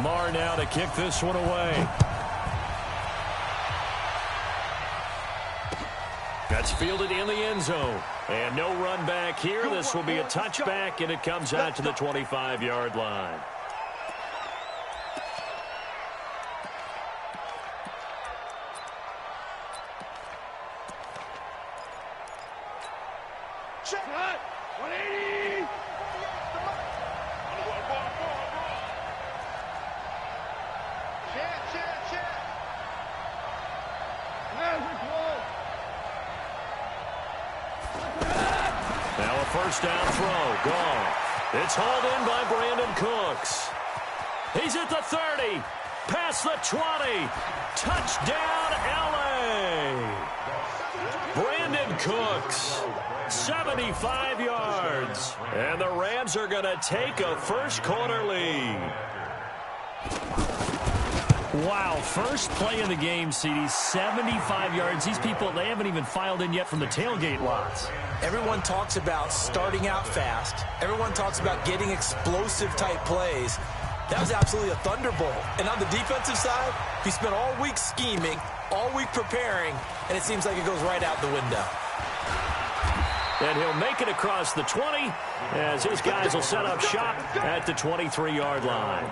Marr now to kick this one away. That's fielded in the end zone. And no run back here. This will be a touchback, and it comes out to the 25-yard line. Check. 180. Check. Now a first down throw. Gone. It's hauled in by Brandon Cooks. He's at the 30. Past the 20. Touchdown, L.A. Brandon Cooks. 75 yards. And the Rams are going to take a first-quarter lead. Wow, first play of the game, CD, 75 yards. These people, they haven't even filed in yet from the tailgate lots. Everyone talks about starting out fast. Everyone talks about getting explosive-type plays. That was absolutely a thunderbolt. And on the defensive side, he spent all week scheming, all week preparing, and it seems like it goes right out the window. And he'll make it across the 20 as his guys will set up shop at the 23-yard line.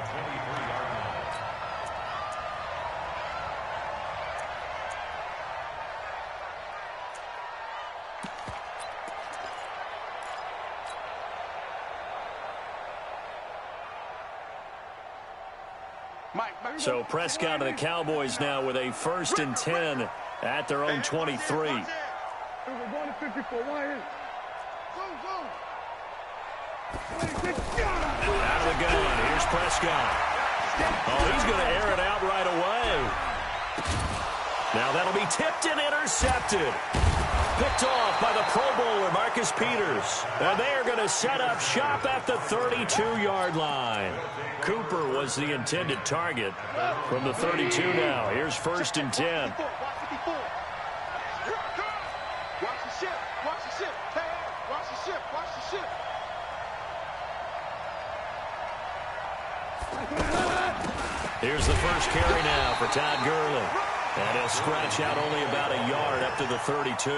So Prescott and the Cowboys now with a 1st and 10 at their own 23. We're going to 54. Out of the gun. Here's Prescott. Oh, he's going to air it out right away. Now that'll be tipped and intercepted. Picked off by the Pro Bowler, Marcus Peters. And they are going to set up shop at the 32-yard line. Cooper was the intended target from the 32 now. Here's 1st and 10. Watch the ship. Hey, watch the ship. Here's the first carry now for Todd Gurley. And he'll scratch out only about a yard up to the 32.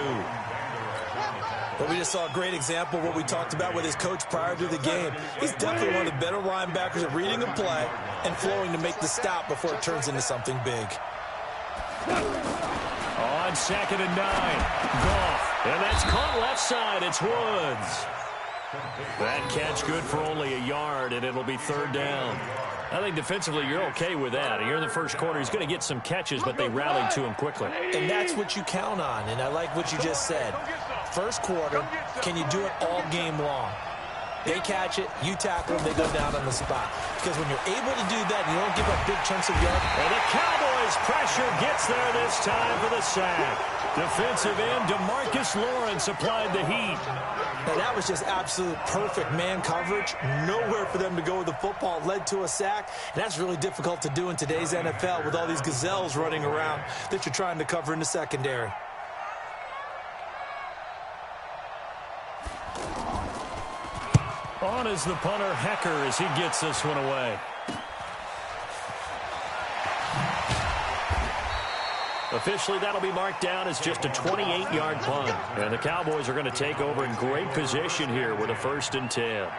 But we just saw a great example of what we talked about with his coach prior to the game. He's definitely one of the better linebackers at reading a play and flowing to make the stop before it turns into something big. On 2nd and 9. Goff. And that's caught left side. It's Woods. That catch good for only a yard, and it'll be 3rd down. I think defensively you're okay with that. Here in the first quarter, he's going to get some catches, but they rallied to him quickly. And that's what you count on, and I like what you just said. First quarter, can you do it all game long? They catch it, you tackle them, they go down on the spot. Because when you're able to do that, you don't give up big chunks of yards. And the Cowboys' pressure gets there this time for the sack. Defensive end DeMarcus Lawrence applied the heat. Now that was just absolute perfect man coverage. Nowhere for them to go with the football. Led to a sack. And that's really difficult to do in today's NFL with all these gazelles running around that you're trying to cover in the secondary. On is the punter, Hecker, as he gets this one away. Officially, that'll be marked down as just a 28-yard punt. And the Cowboys are going to take over in great position here with a 1st and 10.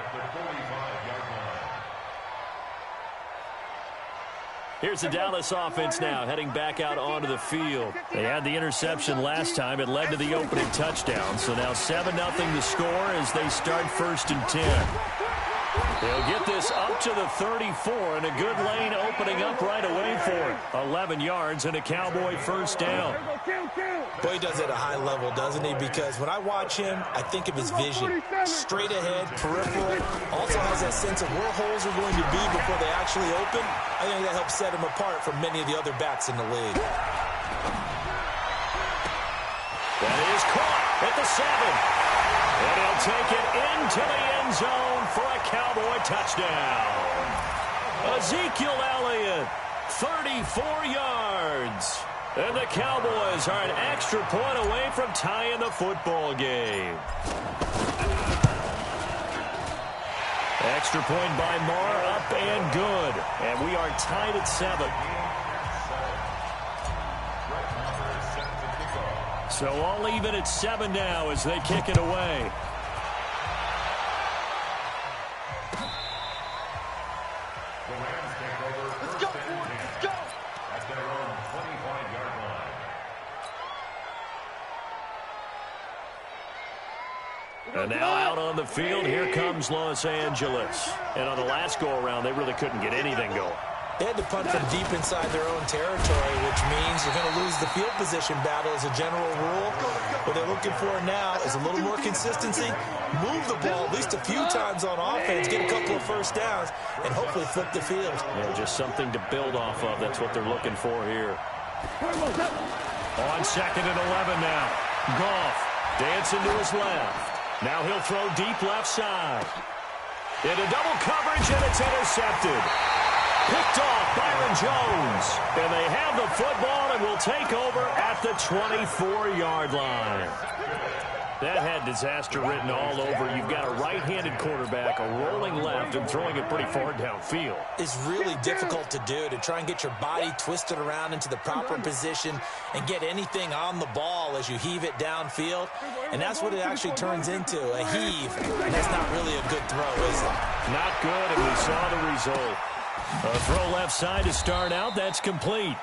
Here's the Dallas offense now heading back out onto the field. They had the interception last time. It led to the opening touchdown. So now 7-0 the score as they start 1st and 10. They'll get this up to the 34, and a good lane opening up right away for it. 11 yards and a Cowboy 1st down. Boy, he does it at a high level, doesn't he? Because when I watch him, I think of his vision. Straight ahead, peripheral. Also has that sense of where holes are going to be before they actually open. I think that helps set him apart from many of the other backs in the league. That is caught at the 7. And he'll take it into the end zone for a Cowboy touchdown. Ezekiel Elliott, 34 yards. And the Cowboys are an extra point away from tying the football game. Extra point by Marr, up and good. And we are tied at 7. So all even at 7 now as they kick it away. Let's go, let's go. At their own 25-yard line. And now out on the field, here comes Los Angeles. And on the last go-around, they really couldn't get anything going. They had to punt from deep inside their own territory, which means you're going to lose the field position battle as a general rule. What they're looking for now is a little more consistency, move the ball at least a few times on offense, get a couple of first downs, and hopefully flip the field. Yeah, just something to build off of. That's what they're looking for here. On 2nd and 11 now. Goff dancing to his left. Now he'll throw deep left side. Into double coverage, and it's intercepted. Picked off Byron Jones. And they have the football and will take over at the 24-yard line. That had disaster written all over. You've got a right-handed quarterback, a rolling left, and throwing it pretty far downfield. It's really difficult to do, to try and get your body twisted around into the proper position and get anything on the ball as you heave it downfield. And that's what it actually turns into, a heave. And that's not really a good throw, is it? Not good, and we saw the result. A throw left side to start out. That's complete.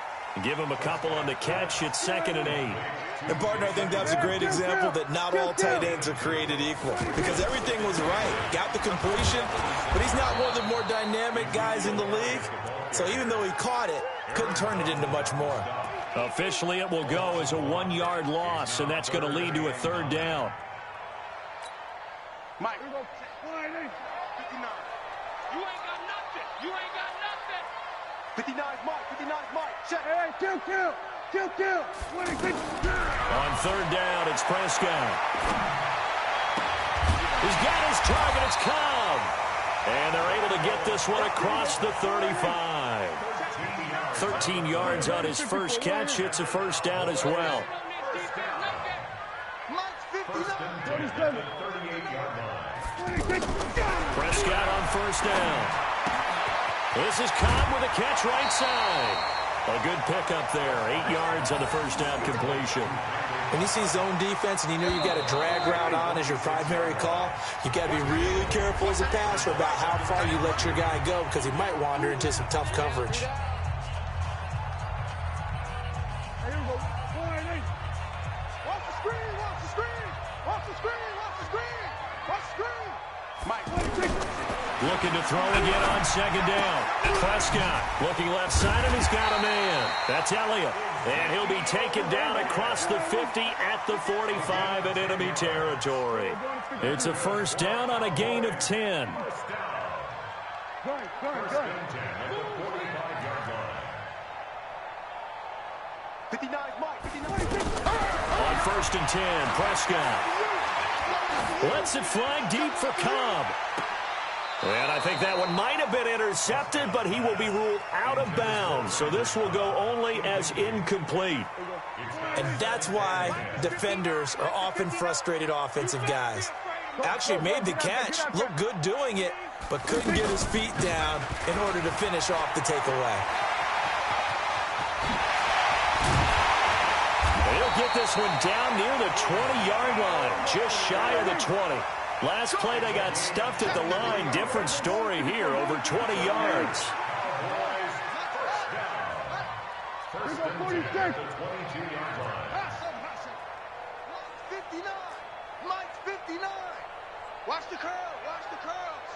Give him a couple on the catch. It's 2nd and 8. And, partner, I think that was a great example that not all tight ends are created equal, because everything was right. Got the completion, but he's not one of the more dynamic guys in the league. So even though he caught it, couldn't turn it into much more. Officially, it will go as a 1-yard loss, and that's going to lead to a 3rd down. Mike. 59. You ain't got nothing. You ain't got nothing. 59 Mike. 59 Mike. Check. Hey, kill. On 3rd down, it's Prescott. He's got his target. It's Cobb. And they're able to get this one across the 35. 13 yards on his first catch. It's a 1st down as well. Prescott on 1st down. This is Cobb with a catch right side. A good pickup there. 8 yards on the 1st down completion. When you see zone defense and you know you've got a drag route on as your primary call, you've got to be really careful as a passer about how far you let your guy go, because he might wander into some tough coverage. Looking to throw again on 2nd down. Prescott looking left side, and he's got a man. That's Elliott. And he'll be taken down across the 50 at the 45 in enemy territory. It's a 1st down on a gain of 10. On 1st and 10, Prescott lets it fly deep for Cobb. And I think that one might have been intercepted, but he will be ruled out of bounds. So this will go only as incomplete. And that's why defenders are often frustrated offensive guys. Actually made the catch, looked good doing it, but couldn't get his feet down in order to finish off the takeaway. They'll get this one down near the 20-yard line, just shy of the 20. Last play, they got stuffed at the line. Different story here, over 20 yards. First and 10 at the 22-yard line. 59. Mike's 59. Watch the curl. Watch the curls.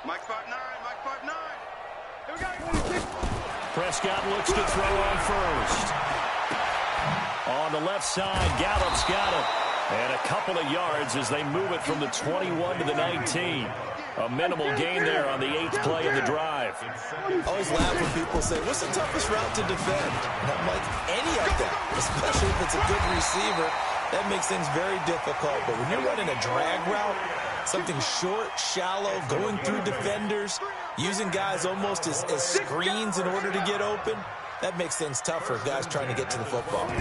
Mike's 5'9". Mike's 5'9". Here we go. Prescott looks to throw on 1st. On the left side, Gallup's got it. And a couple of yards as they move it from the 21 to the 19. A minimal gain there on the 8th play of the drive. I always laugh when people say, what's the toughest route to defend? And I'm like, any of them, especially if it's a good receiver. That makes things very difficult. But when you're running a drag route, something short, shallow, going through defenders, using guys almost as screens in order to get open, that makes things tougher, guys trying to get to the football.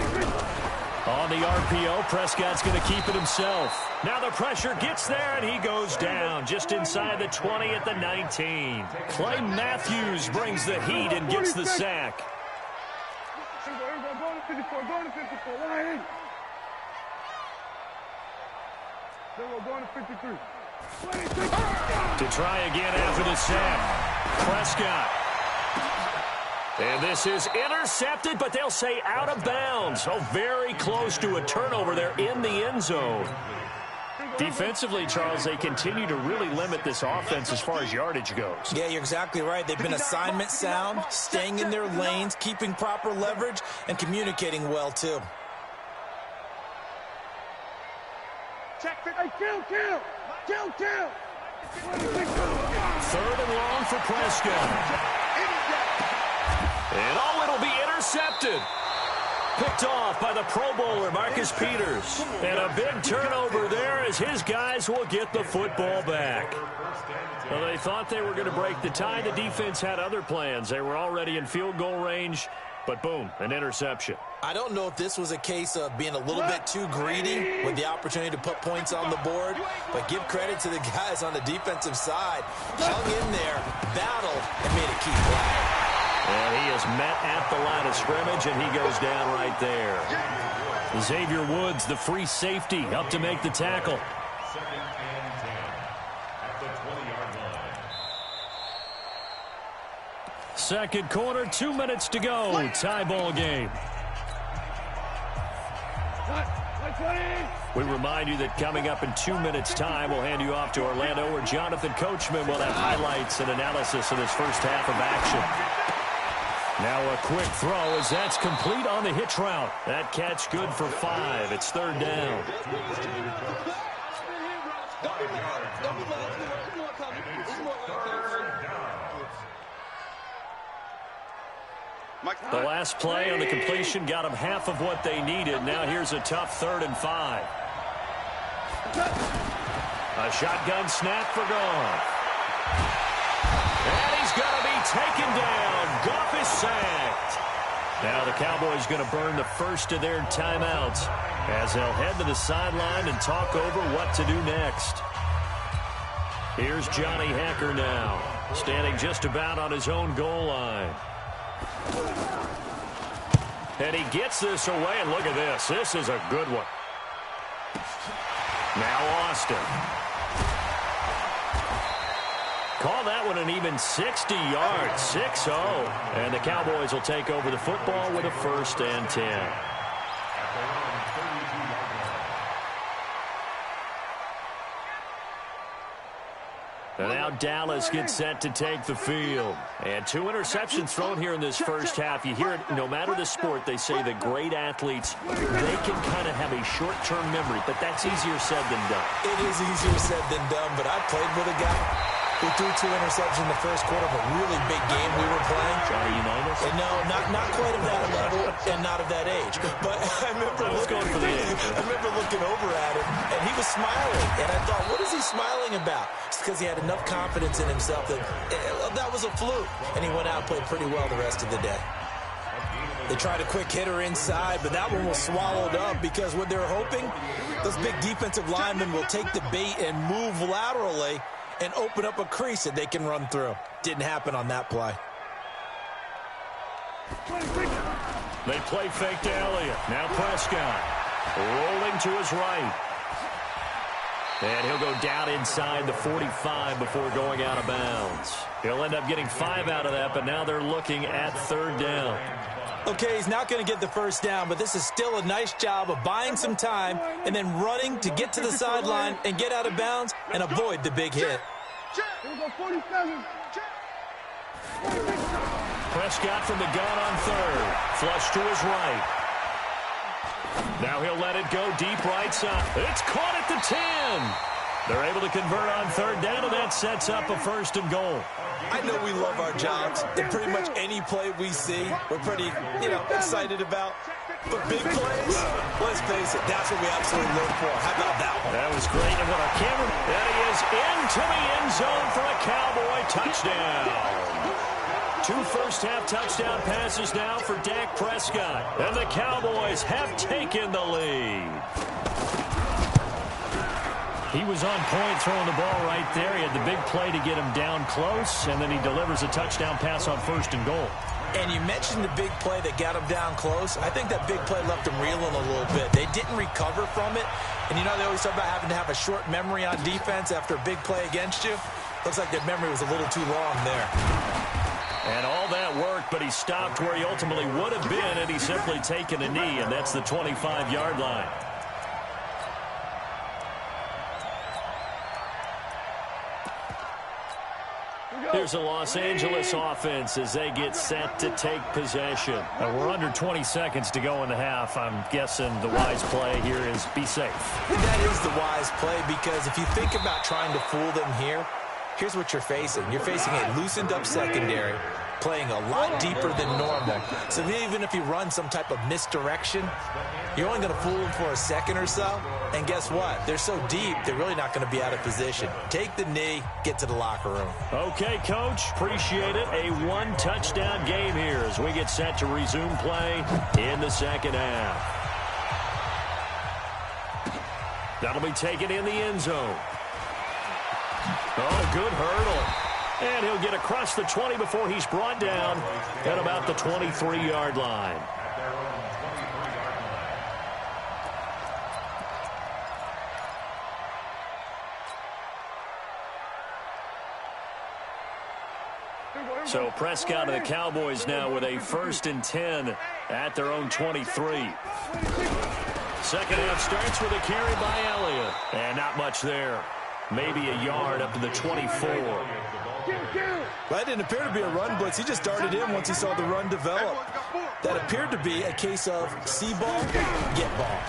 On the RPO, Prescott's going to keep it himself. Now the pressure gets there, and he goes down just inside the 20 at the 19. Clay Matthews brings the heat and gets the sack. To try again after the sack. Prescott. And this is intercepted, but they'll say out of bounds. Oh, very close to a turnover there in the end zone. Defensively, Charles, they continue to really limit this offense as far as yardage goes. Yeah, you're exactly right. They've been assignment sound, staying in their lanes, keeping proper leverage, and communicating well, too. Check it. Hey, kill. Third and long for Prescott. And it'll be intercepted. Picked off by the Pro Bowler, Marcus Peters. And a big turnover there as his guys will get the football back. Well, they thought they were going to break the tie. The defense had other plans. They were already in field goal range, but boom, an interception. I don't know if this was a case of being a little bit too greedy with the opportunity to put points on the board, but give credit to the guys on the defensive side. Hung in there, battled, and made a key play. And he is met at the line of scrimmage, and he goes down right there. Xavier Woods, the free safety, up to make the tackle. Second and 10 at the 20-yard line. Second quarter, 2 minutes to go. Tie ball game. We remind you that coming up in 2 minutes' time, we'll hand you off to Orlando, where Jonathan Coachman will have highlights and analysis of this first half of action. Now a quick throw as that's complete on the hitch route. That catch good for 5. It's third down. The last play on the completion got them half of what they needed. Now here's a tough 3rd and 5. A shotgun snap for Goff. And he's going to be taken down. Goff is sacked. Now the Cowboys going to burn the first of their timeouts as they'll head to the sideline and talk over what to do next. Here's Johnny Hekker now, standing just about on his own goal line. And he gets this away, and look at this. This is a good one. Now Austin. Call that one an even 60 yards, 6-0. And the Cowboys will take over the football with a 1st and 10. And now Dallas gets set to take the field. And 2 interceptions thrown here in this first half. You hear it, no matter the sport, they say the great athletes, they can kind of have a short-term memory, but that's easier said than done. It is easier said than done, but I played with a guy who threw 2 interceptions in the first quarter of a really big game we were playing. Johnny Unitas? And no, not quite of that level and not of that age. But I remember looking over at him, and he was smiling. And I thought, what is he smiling about? It's because he had enough confidence in himself that that was a fluke. And he went out and played pretty well the rest of the day. They tried a quick hitter inside, but that one was swallowed up because what they're hoping, those big defensive linemen will take the bait and move laterally and open up a crease that they can run through. Didn't happen on that play. They play fake to Elliott. Now Prescott rolling to his right. And he'll go down inside the 45 before going out of bounds. He'll end up getting 5 out of that, but now they're looking at 3rd down. Okay, he's not going to get the first down, but this is still a nice job of buying some time and then running to get to the sideline and get out of bounds and avoid the big hit. Prescott from the gun on 3rd. Flush to his right. Now he'll let it go deep right side. It's caught at the 10. They're able to convert on 3rd down, and that sets up a 1st and goal. I know we love our jobs, and pretty much any play we see, we're pretty, excited about. But big plays, let's face it, that's what we absolutely live for. How about that one? That was great. And what our camera, that he is into the end zone for a Cowboy touchdown. 2 first-half touchdown passes now for Dak Prescott. And the Cowboys have taken the lead. He was on point throwing the ball right there. He had the big play to get him down close, and then he delivers a touchdown pass on 1st and goal. And you mentioned the big play that got him down close. I think that big play left him reeling a little bit. They didn't recover from it. And you know they always talk about having to have a short memory on defense after a big play against you. Looks like their memory was a little too long there. And all that worked, but he stopped where he ultimately would have been, and he's simply taken a knee, and that's the 25-yard line. Here's the Los Angeles offense as they get set to take possession. Now, we're under 20 seconds to go in the half. I'm guessing the wise play here is be safe. That is the wise play, because if you think about trying to fool them here, here's what you're facing. You're facing a loosened-up secondary, playing a lot deeper than normal. So even if you run some type of misdirection, you're only going to fool them for a second or so. And guess what? They're so deep, they're really not going to be out of position. Take the knee, get to the locker room. Okay, Coach. Appreciate it. A 1-touchdown game here as we get set to resume play in the second half. That'll be taken in the end zone. Oh, good hurdle. And he'll get across the 20 before he's brought down at about the 23-yard line. So Prescott and the Cowboys now with a 1st and 10 at their own 23. Second half starts with a carry by Elliott. And not much there. Maybe a yard up to the 24. That didn't appear to be a run blitz. He just darted in once he saw the run develop. That appeared to be a case of see ball, get ball.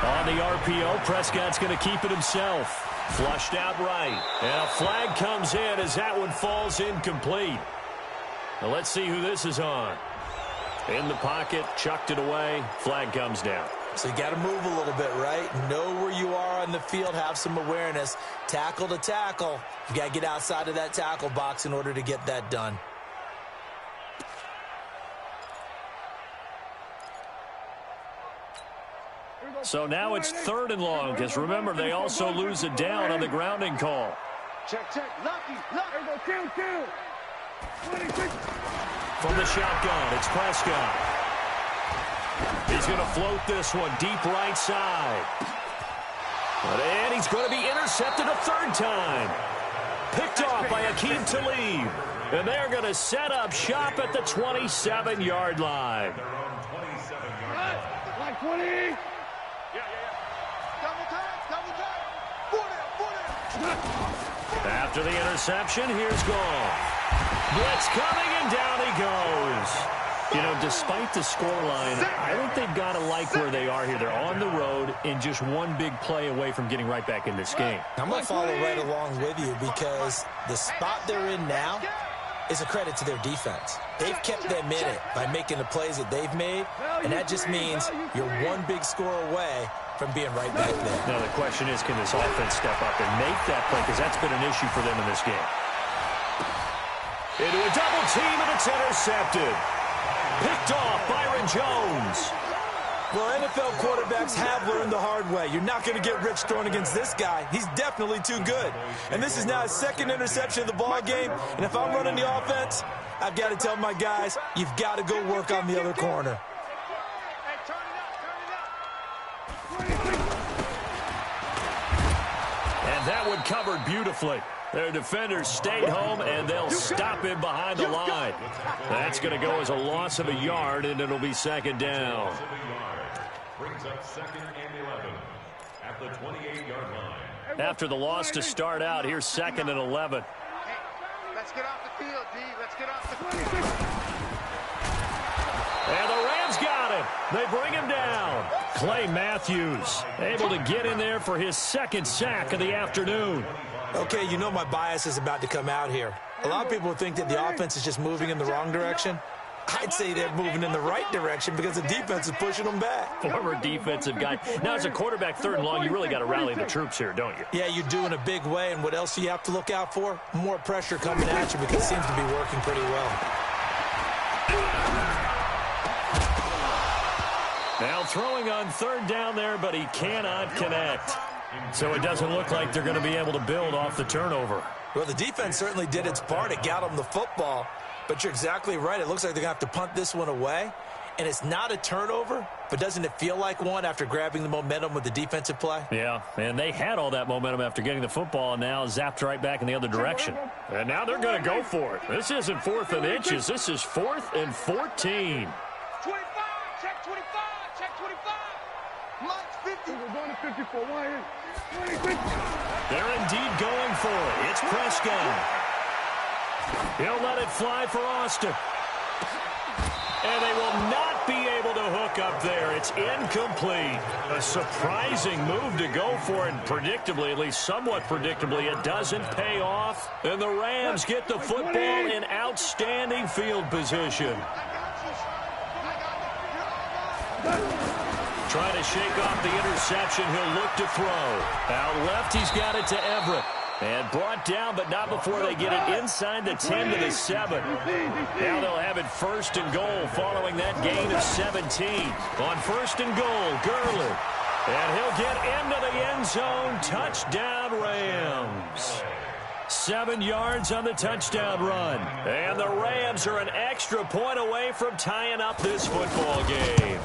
On the RPO, Prescott's going to keep it himself. Flushed out right. And a flag comes in as that one falls incomplete. Now let's see who this is on. In the pocket, chucked it away. Flag comes down. So you got to move a little bit, right? Know where you are on the field, have some awareness. Tackle to tackle. You got to get outside of that tackle box in order to get that done. So now it's 3rd and long, because remember, they also lose it down on the grounding call. Check. Lucky. Kill. From the shotgun, it's Prescott. He's going to float this one deep right side. And he's going to be intercepted a 3rd time. Picked off by Akeem Talib. And they're going to set up shop at the 27-yard line. Like 20. Yeah. Double time. After the interception, here's Goff. Blitz coming, and down he goes. You know, despite the scoreline, I think they've got to like where they are here. They're on the road and just one big play away from getting right back in this game. I'm going to follow right along with you, because the spot they're in now is a credit to their defense. They've kept them in it by making the plays that they've made, and that just means you're one big score away from being right back there. Now the question is, can this offense step up and make that play, because that's been an issue for them in this game. Into a double team, and it's intercepted. Picked off Byron Jones. Well, NFL quarterbacks have learned the hard way. You're not going to get rich throwing against this guy. He's definitely too good. And this is now his 2nd interception of the ball game. And if I'm running the offense, I've got to tell my guys, you've got to go work on the other corner. And that one covered beautifully. Their defenders stayed home, and they'll stop him behind the line. That's going to go as a loss of a yard, and it'll be 2nd down. Brings up 2nd and 11 at the 28-yard line. After the loss to start out, here's 2nd and 11. Let's get off the field, D. Let's get off the field. And the Rams got him. They bring him down. Clay Matthews able to get in there for his 2nd sack of the afternoon. Okay, you know my bias is about to come out here. A lot of people think that the offense is just moving in the wrong direction. I'd say they're moving in the right direction because the defense is pushing them back. Former defensive guy. Now, as a quarterback 3rd and long, you really got to rally the troops here, don't you? Yeah, you do in a big way. And what else do you have to look out for? More pressure coming at you, because it seems to be working pretty well. Now throwing on third down there, but he cannot connect. So it doesn't look like they're going to be able to build off the turnover. Well, the defense certainly did its part. It got them the football. But you're exactly right. It looks like they're going to have to punt this one away. And it's not a turnover, but doesn't it feel like one after grabbing the momentum with the defensive play? Yeah, and they had all that momentum after getting the football, and now zapped right back in the other direction. And now they're going to go for it. This isn't 4th and inches. This is 4th and 14. 25, check 25, check 25. Mike's 50. We're going to 54. They're indeed going for it. It's Prescott. He'll let it fly for Austin. And they will not be able to hook up there. It's incomplete. A surprising move to go for it. Predictably, at least somewhat predictably, it doesn't pay off. And the Rams get the football in outstanding field position. Trying to shake off the interception. He'll look to throw. Out left, he's got it to Everett. And brought down, but not before they get it inside the 10 to the 7. Now they'll have it 1st and goal following that gain of 17. On 1st and goal, Gurley. And he'll get into the end zone. Touchdown, Rams. 7 yards on the touchdown run. And the Rams are an extra point away from tying up this football game.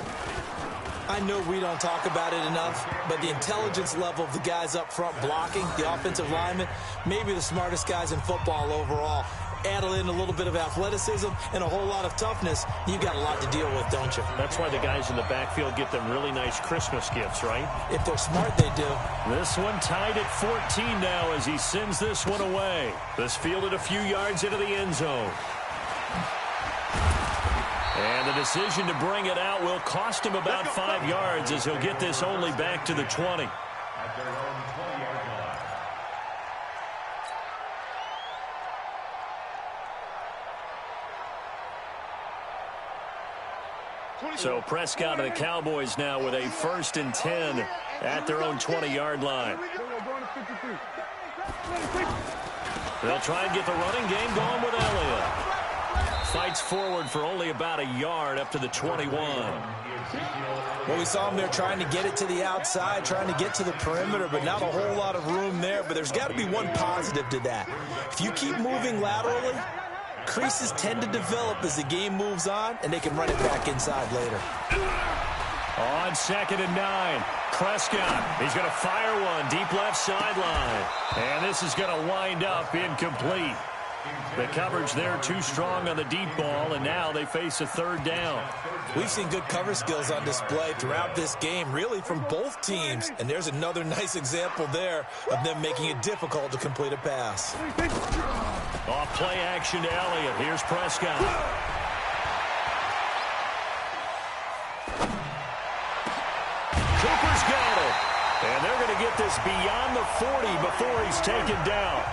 I know we don't talk about it enough, but the intelligence level of the guys up front blocking, the offensive linemen, maybe the smartest guys in football overall. Add in a little bit of athleticism and a whole lot of toughness, you got a lot to deal with, don't you? That's why the guys in the backfield get them really nice Christmas gifts, right? If they're smart, they do. This one tied at 14 now as he sends this one away. This fielded a few yards into the end zone. And the decision to bring it out will cost him about 5 yards as he'll get this only back to the 20. At their own 20-yard line. So Prescott and the Cowboys now with a 1st and 10 at their own 20-yard line. They'll try and get the running game going with Elliott. Fights forward for only about a yard up to the 21. Well, we saw him there trying to get it to the outside, trying to get to the perimeter, but not a whole lot of room there. But there's got to be one positive to that. If you keep moving laterally, creases tend to develop as the game moves on, and they can run it back inside later. On 2nd and 9, Prescott. He's going to fire one deep left sideline. And this is going to wind up incomplete. The coverage there too strong on the deep ball, and now they face a 3rd down. We've seen good cover skills on display throughout this game, really from both teams. And there's another nice example there of them making it difficult to complete a pass. Off play action to Elliott. Here's Prescott. Cooper's got it. And they're going to get this beyond the 40 before he's taken down.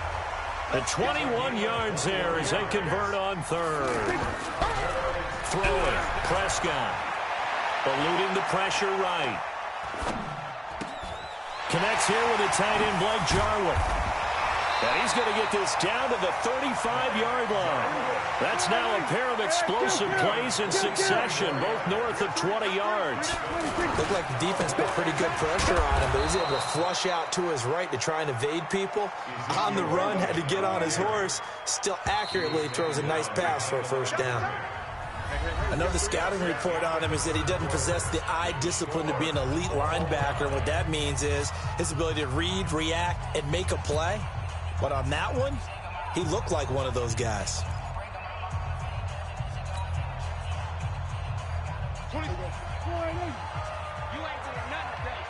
The 21 yards there as they convert on 3rd. Throwing, Prescott. Eluding the pressure right. Connects here with a tight end, Blake Jarwin. And he's going to get this down to the 35-yard line. That's now a pair of explosive plays in succession, both north of 20 yards. Looked like the defense put pretty good pressure on him, but he was able to flush out to his right to try and evade people. On the run, had to get on his horse. Still accurately throws a nice pass for a 1st down. I know the scouting report on him is that he doesn't possess the eye discipline to be an elite linebacker. And what that means is his ability to read, react, and make a play. But on that one, he looked like one of those guys. You ain't doing nothing today.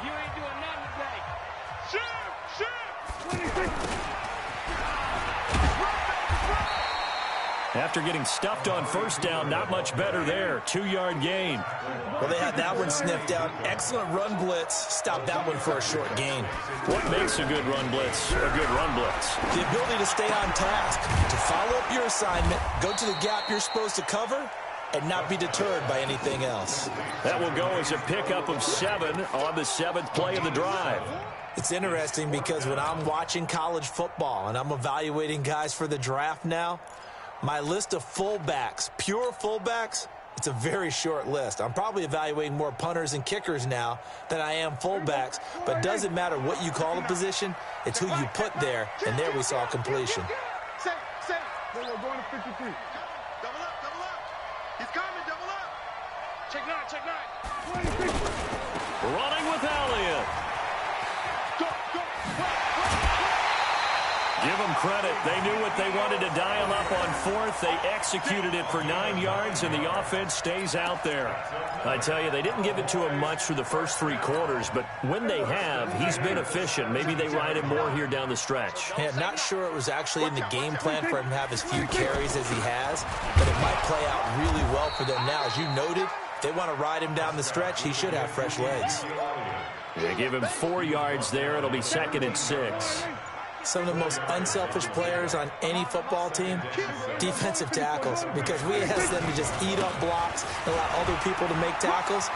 You ain't doing nothing today. Shoot! After getting stuffed on 1st down, not much better there. 2-yard gain. Well, they had that one sniffed out. Excellent run blitz. Stopped that one for a short gain. What makes a good run blitz a good run blitz? The ability to stay on task, to follow up your assignment, go to the gap you're supposed to cover, and not be deterred by anything else. That will go as a pickup of 7 on the 7th play of the drive. It's interesting because when I'm watching college football and I'm evaluating guys for the draft now, My list of fullbacks, pure fullbacks, it's a very short list. I'm probably evaluating more punters and kickers now than I am fullbacks, but it doesn't matter what you call the position, it's who you put there, and there we saw completion. Say. Going to 53. Double up. He's coming, double up. Check nine. Running with Elliott. Go. Give them credit. They knew what they wanted to dial up on fourth. They executed it for 9 yards, and the offense stays out there. I tell you, they didn't give it to him much for the first 3 quarters, but when they have, he's been efficient. Maybe they ride him more here down the stretch. Yeah, not sure it was actually in the game plan for him to have as few carries as he has, but it might play out really well for them now. As you noted, if they want to ride him down the stretch, he should have fresh legs. They give him 4 yards there. It'll be 2nd and 6. Some of the most unselfish players on any football team, defensive tackles, because we ask them to just eat up blocks and allow other people to make tackles.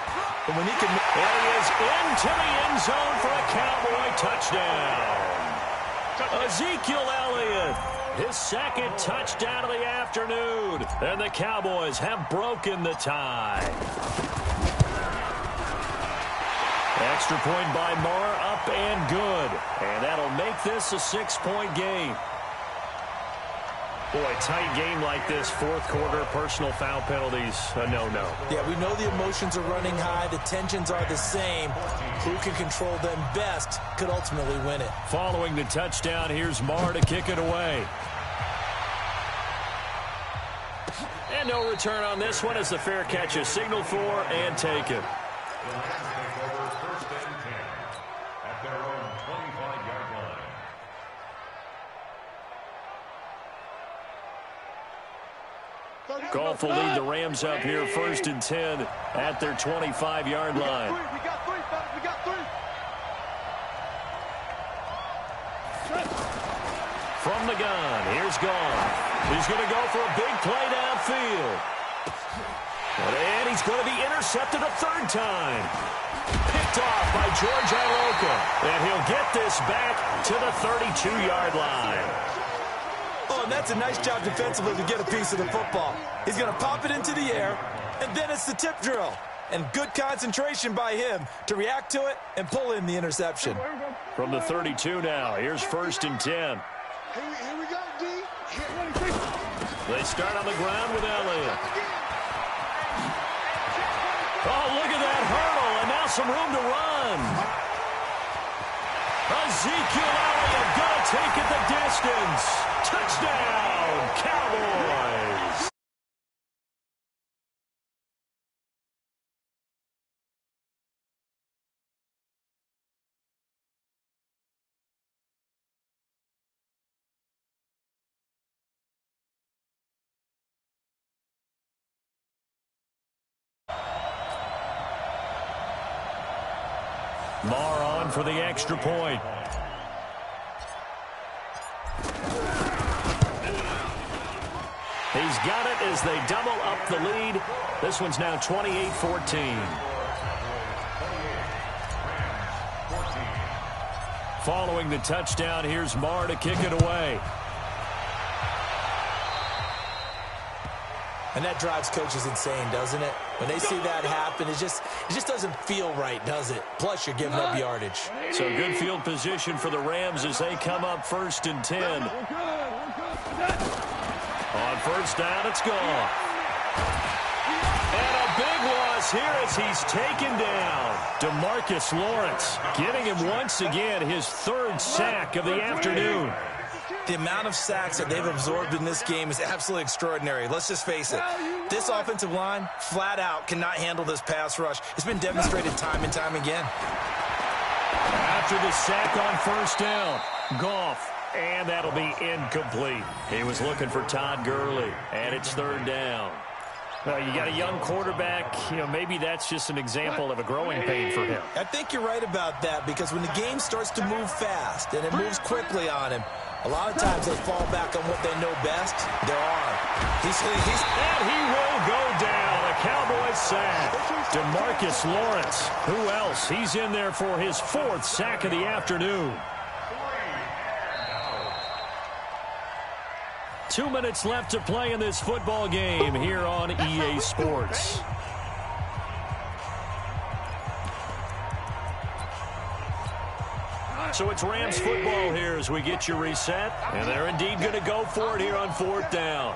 But when he can... There he is into the end zone for a Cowboy touchdown. Ezekiel Elliott, his 2nd touchdown of the afternoon. And the Cowboys have broken the tie. Extra point by Marr, up and good. And that'll make this a 6-point game. Boy, tight game like this, 4th quarter, personal foul penalties, a no-no. Yeah, we know the emotions are running high, the tensions are the same. Who can control them best could ultimately win it. Following the touchdown, here's Marr to kick it away. And no return on this one as the fair catch is signaled for and taken. Goff will lead the Rams up here 1st and 10 at their 25-yard line. We got 3, fellas. We got 3. From the gun, here's Goff. He's going to go for a big play downfield. And he's going to be intercepted a 3rd time. Picked off by George Iloka. And he'll get this back to the 32-yard line. Oh, and that's a nice job defensively to get a piece of the football. He's going to pop it into the air, and then it's the tip drill. And good concentration by him to react to it and pull in the interception. From the 32 now, here's 1st and 10. Here we go, D. They start on the ground with Elliott. Oh, look at that hurdle, and now some room to run. Ezekiel Elliott going to take it the distance. Touchdown, Cowboys. Marr on for the extra point. He's got it as they double up the lead. This one's now 28-14. Following the touchdown, here's Marr to kick it away. And that drives coaches insane, doesn't it? When they see that happen, it just doesn't feel right, does it? Plus, you're giving up yardage. So good field position for the Rams as they come up 1st and 10. On 1st down, it's gone. And a big loss here as he's taken down. DeMarcus Lawrence getting him once again his 3rd sack of the afternoon. The amount of sacks that they've absorbed in this game is absolutely extraordinary. Let's just face it. This offensive line, flat out, cannot handle this pass rush. It's been demonstrated time and time again. After the sack on 1st down, Goff, and that'll be incomplete. He was looking for Todd Gurley, and it's 3rd down. Well, you got a young quarterback, maybe that's just an example of a growing pain for him. I think you're right about that, because when the game starts to move fast and it moves quickly on him, a lot of times they fall back on what they know best. There are. And he will go down. A Cowboys sack. DeMarcus Lawrence. Who else? He's in there for his 4th sack of the afternoon. 2 minutes left to play in this football game here on EA Sports. So it's Rams football here as we get you reset. And they're indeed going to go for it here on 4th down.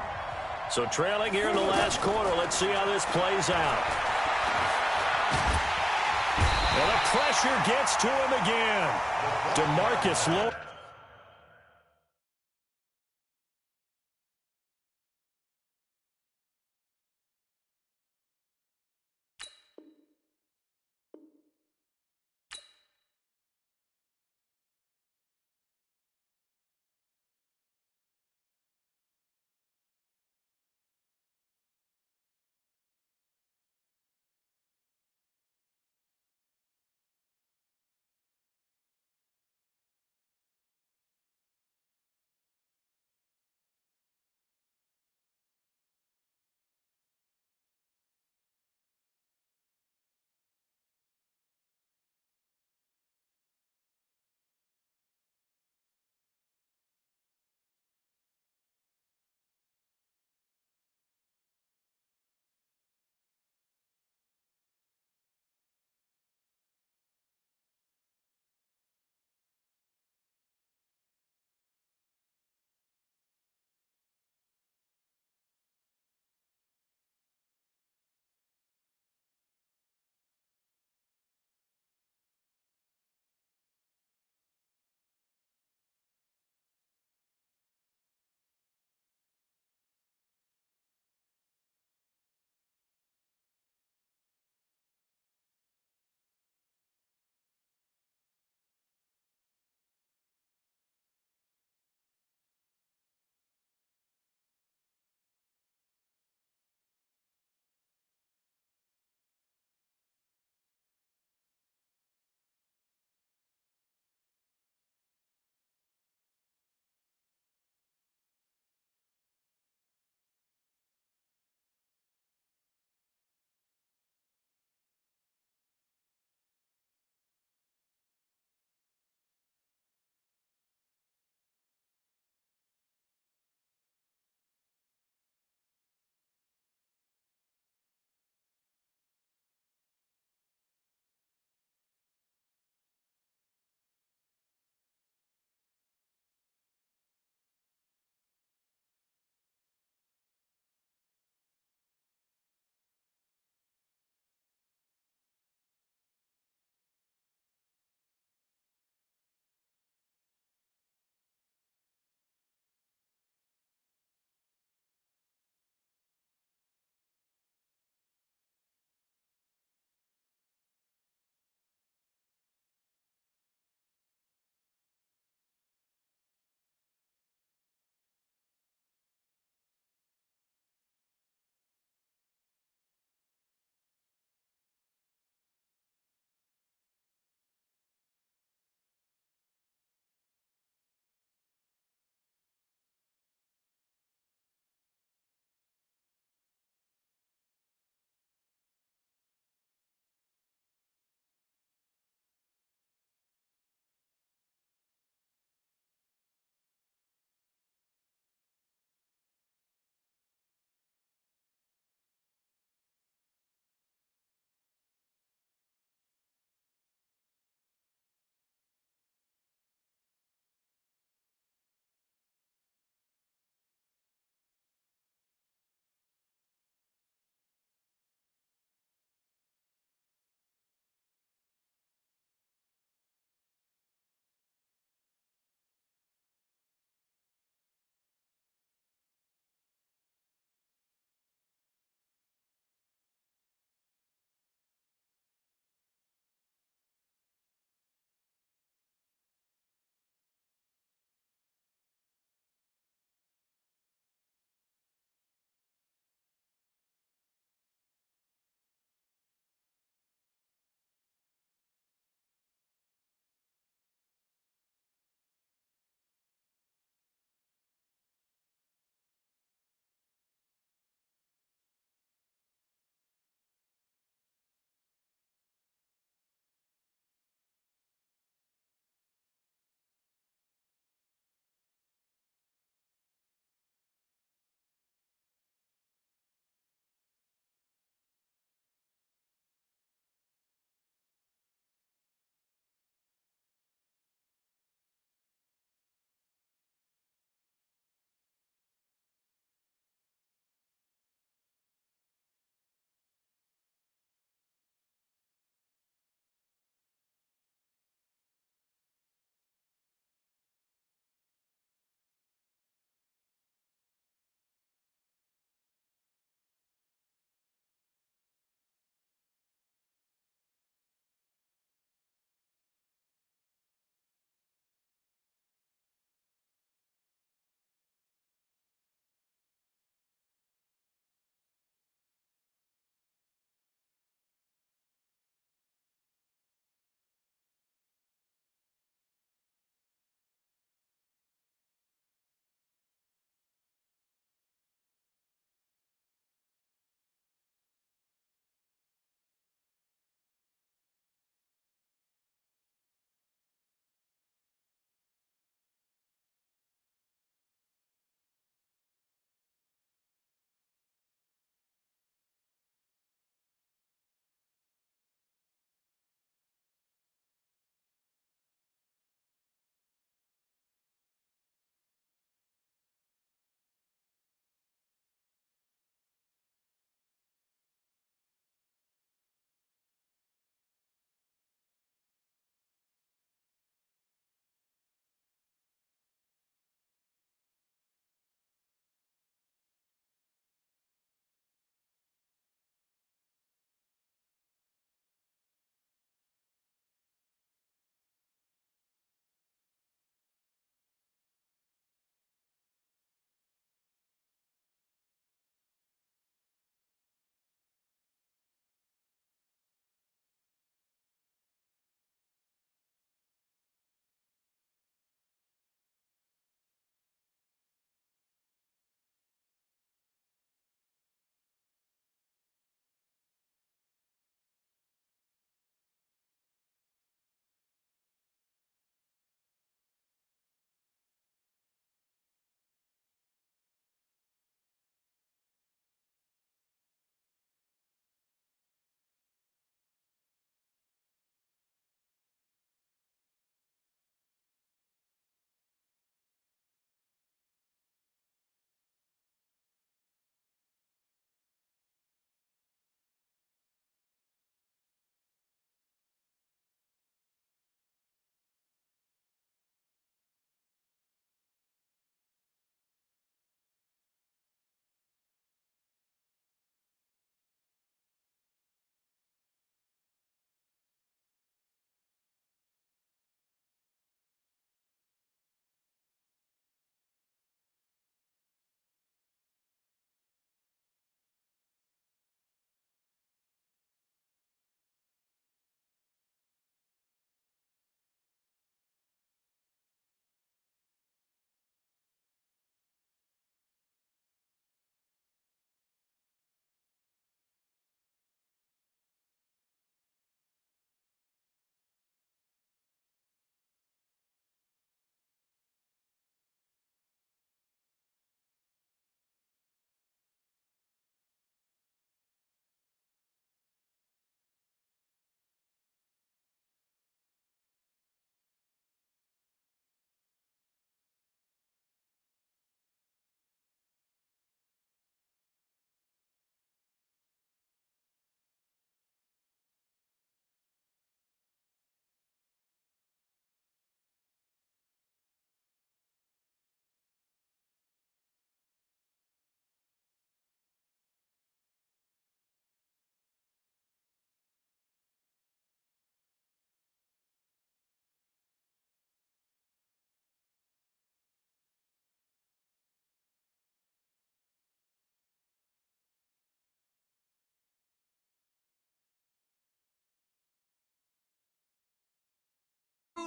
So trailing here in the last quarter. Let's see how this plays out. Well, the pressure gets to him again. DeMarcus Lawrence.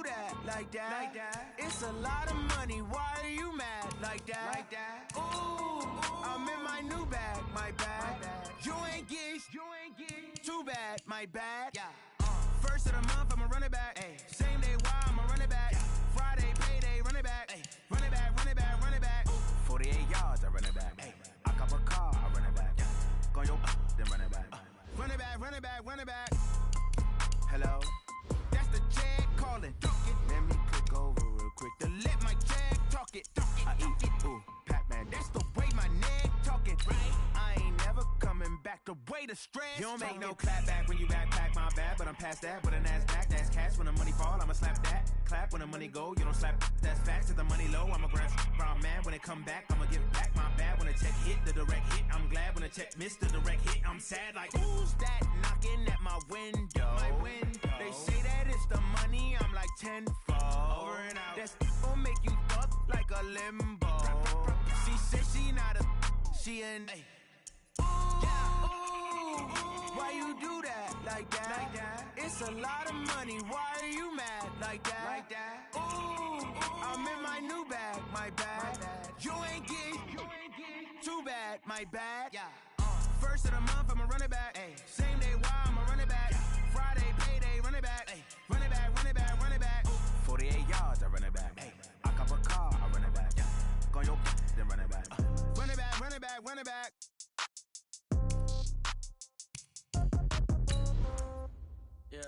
that like that? It's a lot of money. Why are you mad like that? Ooh, I'm in my new bag, my bad. You ain't geek. Too bad, my bad. First of the month, I'ma run it back. Same day, why I'ma run it back. Friday, payday, run it back. Run it back, run it back, run it back. 48 yards, I run it back. I cop a car, I run it back. Go yo, then run it back. Run it back, run it back, run it back. Hello? That's the jag calling. Let me click over real quick to let my jag talk it. I eat it, ooh, Pac-Man. That's the way my neck talking. I ain't never coming back the way the stress. You don't make no clap back when you backpack, my bad. But I'm past that with an ass back. That's cash when the money fall, I'ma slap that. Clap when the money go, you don't slap. That's facts. If the money low, I'ma grab brown man. When it come back, I'ma give back my bad. When the check hit, the direct hit. I'm glad when the check missed the direct hit. I'm sad like, who's that knocking at my window? They say that it's the money, I'm like tenfold. Over and out. That's gon' make you fuck like a limbo. She said she not a, she an. Why you do that like that? It's a lot of money. Why are you mad like that? Ooh, I'm in my new bag, my bad. You ain't geek. Too bad, my bad. First of the month, I'ma run it back. Same day, why I'ma run it back. Friday, payday, run it back. Run it back, run it back, run it back. 48 yards, I run it back. I cop a car, I run it back. Go yo, then run it back. Run it back, run it back, run it back. Yeah.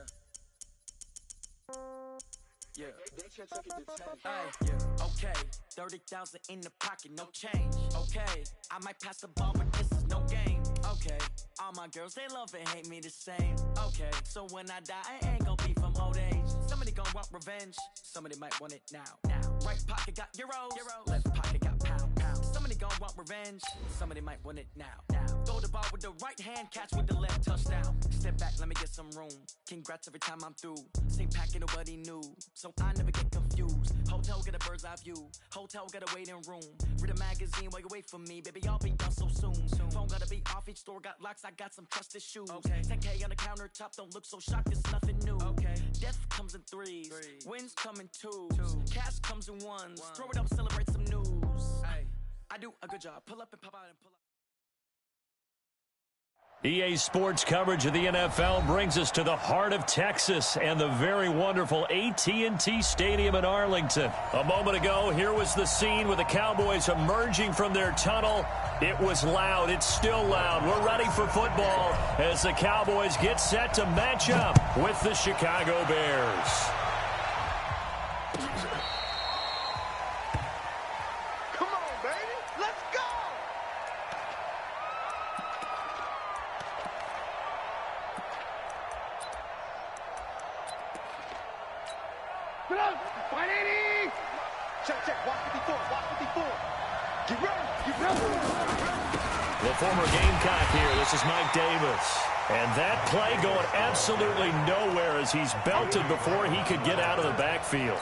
Okay, 30,000 in the pocket, no change. Okay, I might pass the ball, but this is no game. Okay, all my girls, they love and hate me the same. Okay, so when I die, I ain't gon' be from old age. Somebody gon' want revenge, somebody might want it now. Right pocket got euros, left pocket got pounds. Somebody gon' want revenge, somebody might want it now. Throw the ball with the right hand, catch with the left, touchdown. Step back, let me get some room. Congrats every time I'm through. Same packet, nobody knew, so I never get confused. Hotel get a bird's eye view, hotel get a waiting room. Read a magazine while you wait for me, baby, I'll be done so soon. Phone gotta be off, each store got locks, I got some trusted shoes. 10K on the countertop, don't look so shocked, it's nothing new. Death comes in threes, wins come in twos. Cash comes in ones, throw it up, celebrate some news. I do a good job, pull up and pop out and pull up. EA Sports coverage of the NFL brings us to the heart of Texas and the very wonderful AT&T Stadium in Arlington. A moment ago, here was the scene with the Cowboys emerging from their tunnel. It was loud. It's still loud. We're ready for football as the Cowboys get set to match up with the Chicago Bears. Come on, baby. Let's go. Get up. 180. Check. Watch 54. Get ready. The former Gamecock here. This is Mike Davis. And that play going absolutely nowhere as he's belted before he could get out of the backfield.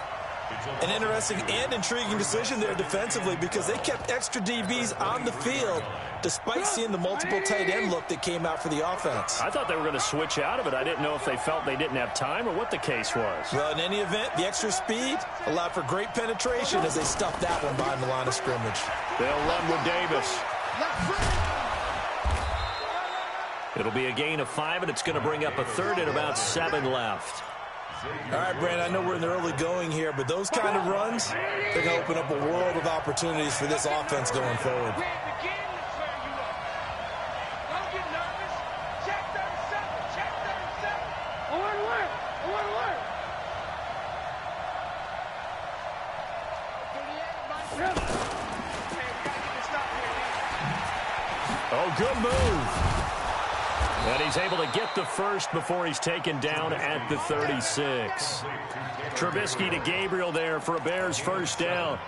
An interesting and intriguing decision there defensively because they kept extra DBs on the field despite seeing the multiple tight end look that came out for the offense. I thought they were going to switch out of it. I didn't know if they felt they didn't have time or what the case was. Well, in any event, the extra speed allowed for great penetration as they stuffed that one behind the line of scrimmage. They'll run with Davis. It'll be a gain of 5, and it's going to bring up a third and about 7 left. All right, Brandon, I know we're in the early going here, but those kind of runs, they're going to open up a world of opportunities for this offense going forward. Oh, good move. And he's able to get the first before he's taken down at the 36. Trubisky to Gabriel there for a Bears first down.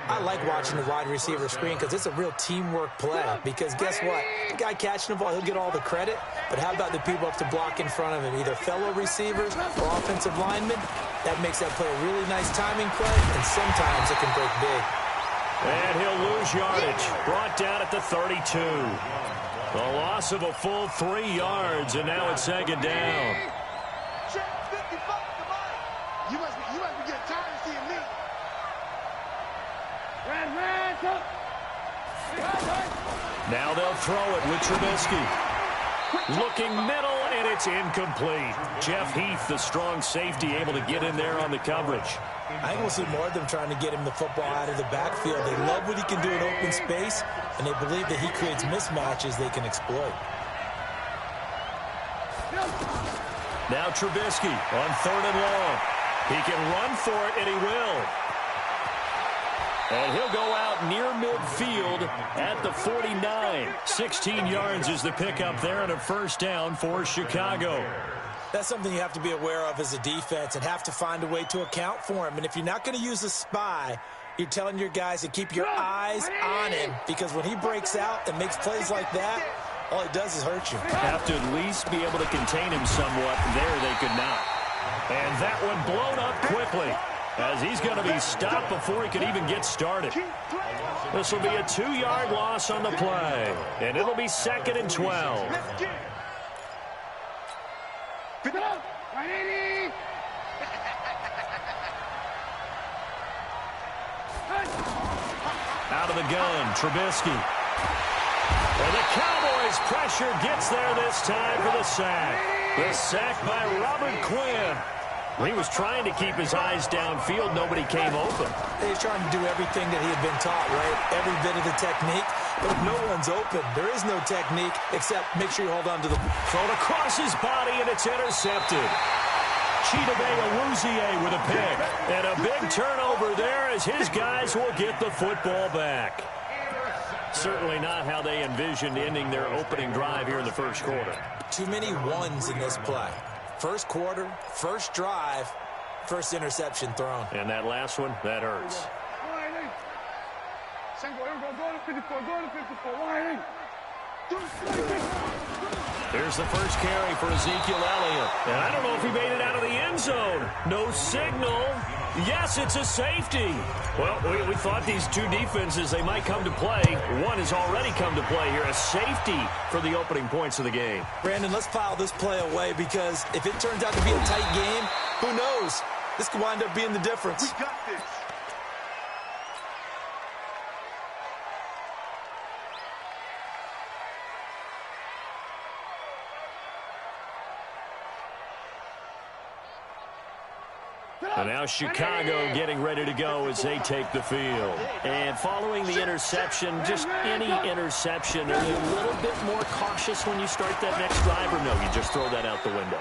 I like watching the wide receiver screen because it's a real teamwork play. Because guess what? The guy catching the ball, he'll get all the credit. But how about the people up to block in front of him? Either fellow receivers or offensive linemen. That makes that play a really nice timing play, and sometimes it can break big. And he'll lose yardage. Brought down at the 32. A loss of a full 3 yards, and now it's second down. Check 55, come on. You must Now they'll throw it with Trubisky. Looking middle, and it's incomplete. Jeff Heath, the strong safety, able to get in there on the coverage. I think we'll see more of them trying to get him the football out of the backfield. They love what he can do in open space, and they believe that he creates mismatches they can exploit. Now Trubisky on 3rd and long. He can run for it, and he will. And he'll go out near midfield at the 49. 16 yards is the pickup there, and a first down for Chicago. That's something you have to be aware of as a defense and have to find a way to account for him. And if you're not going to use a spy, you're telling your guys to keep your eyes on him, because when he breaks out and makes plays like that, all he does is hurt you. Have to at least be able to contain him somewhat. There they could not. And that one blown up quickly, as he's going to be stopped before he could even get started. This will be a 2-yard loss on the play, and it'll be 2nd and 12. Out of the gun, Trubisky. And the Cowboys' pressure gets there this time for the sack. The sack by Robert Quinn. He was trying to keep his eyes downfield. Nobody came open. He's trying to do everything that he had been taught, right? Every bit of the technique. But if no one's open, there is no technique except make sure you hold on to the... Thrown across his body, and it's intercepted. Chidobe Awuzie with a pick. And a big turnover there as his guys will get the football back. Certainly not how they envisioned ending their opening drive here in the first quarter. Too many ones in this play. First quarter, first drive, first interception thrown. And that last one, that hurts. Here's the first carry for Ezekiel Elliott. And I don't know if he made it out of the end zone. No signal. Yes, it's a safety. Well, we thought these two defenses, they might come to play. One has already come to play here. A safety for the opening points of the game. Brandon, let's file this play away, because if it turns out to be a tight game, who knows? This could wind up being the difference. We got this. And now Chicago getting ready to go as they take the field. And following the interception, just any interception, are you a little bit more cautious when you start that next drive, or no, you just throw that out the window?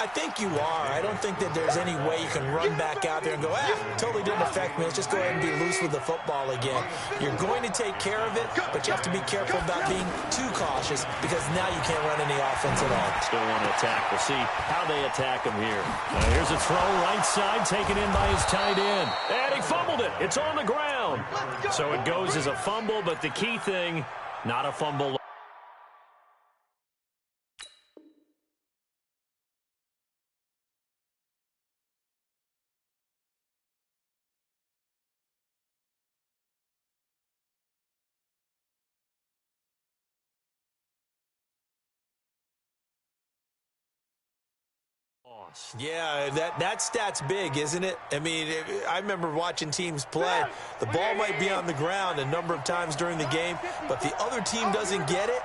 I think you are. I don't think that there's any way you can run back out there and go, totally didn't affect me. Let's just go ahead and be loose with the football again. You're going to take care of it, but you have to be careful about being too cautious, because now you can't run any offense at all. Still want to attack. We'll see how they attack him here. Here's a throw right side, taken in by his tight end. And he fumbled it. It's on the ground. So it goes as a fumble, but the key thing, not a fumble. Yeah, that stat's big, isn't it? I mean, I remember watching teams play. The ball might be on the ground a number of times during the game, but if the other team doesn't get it,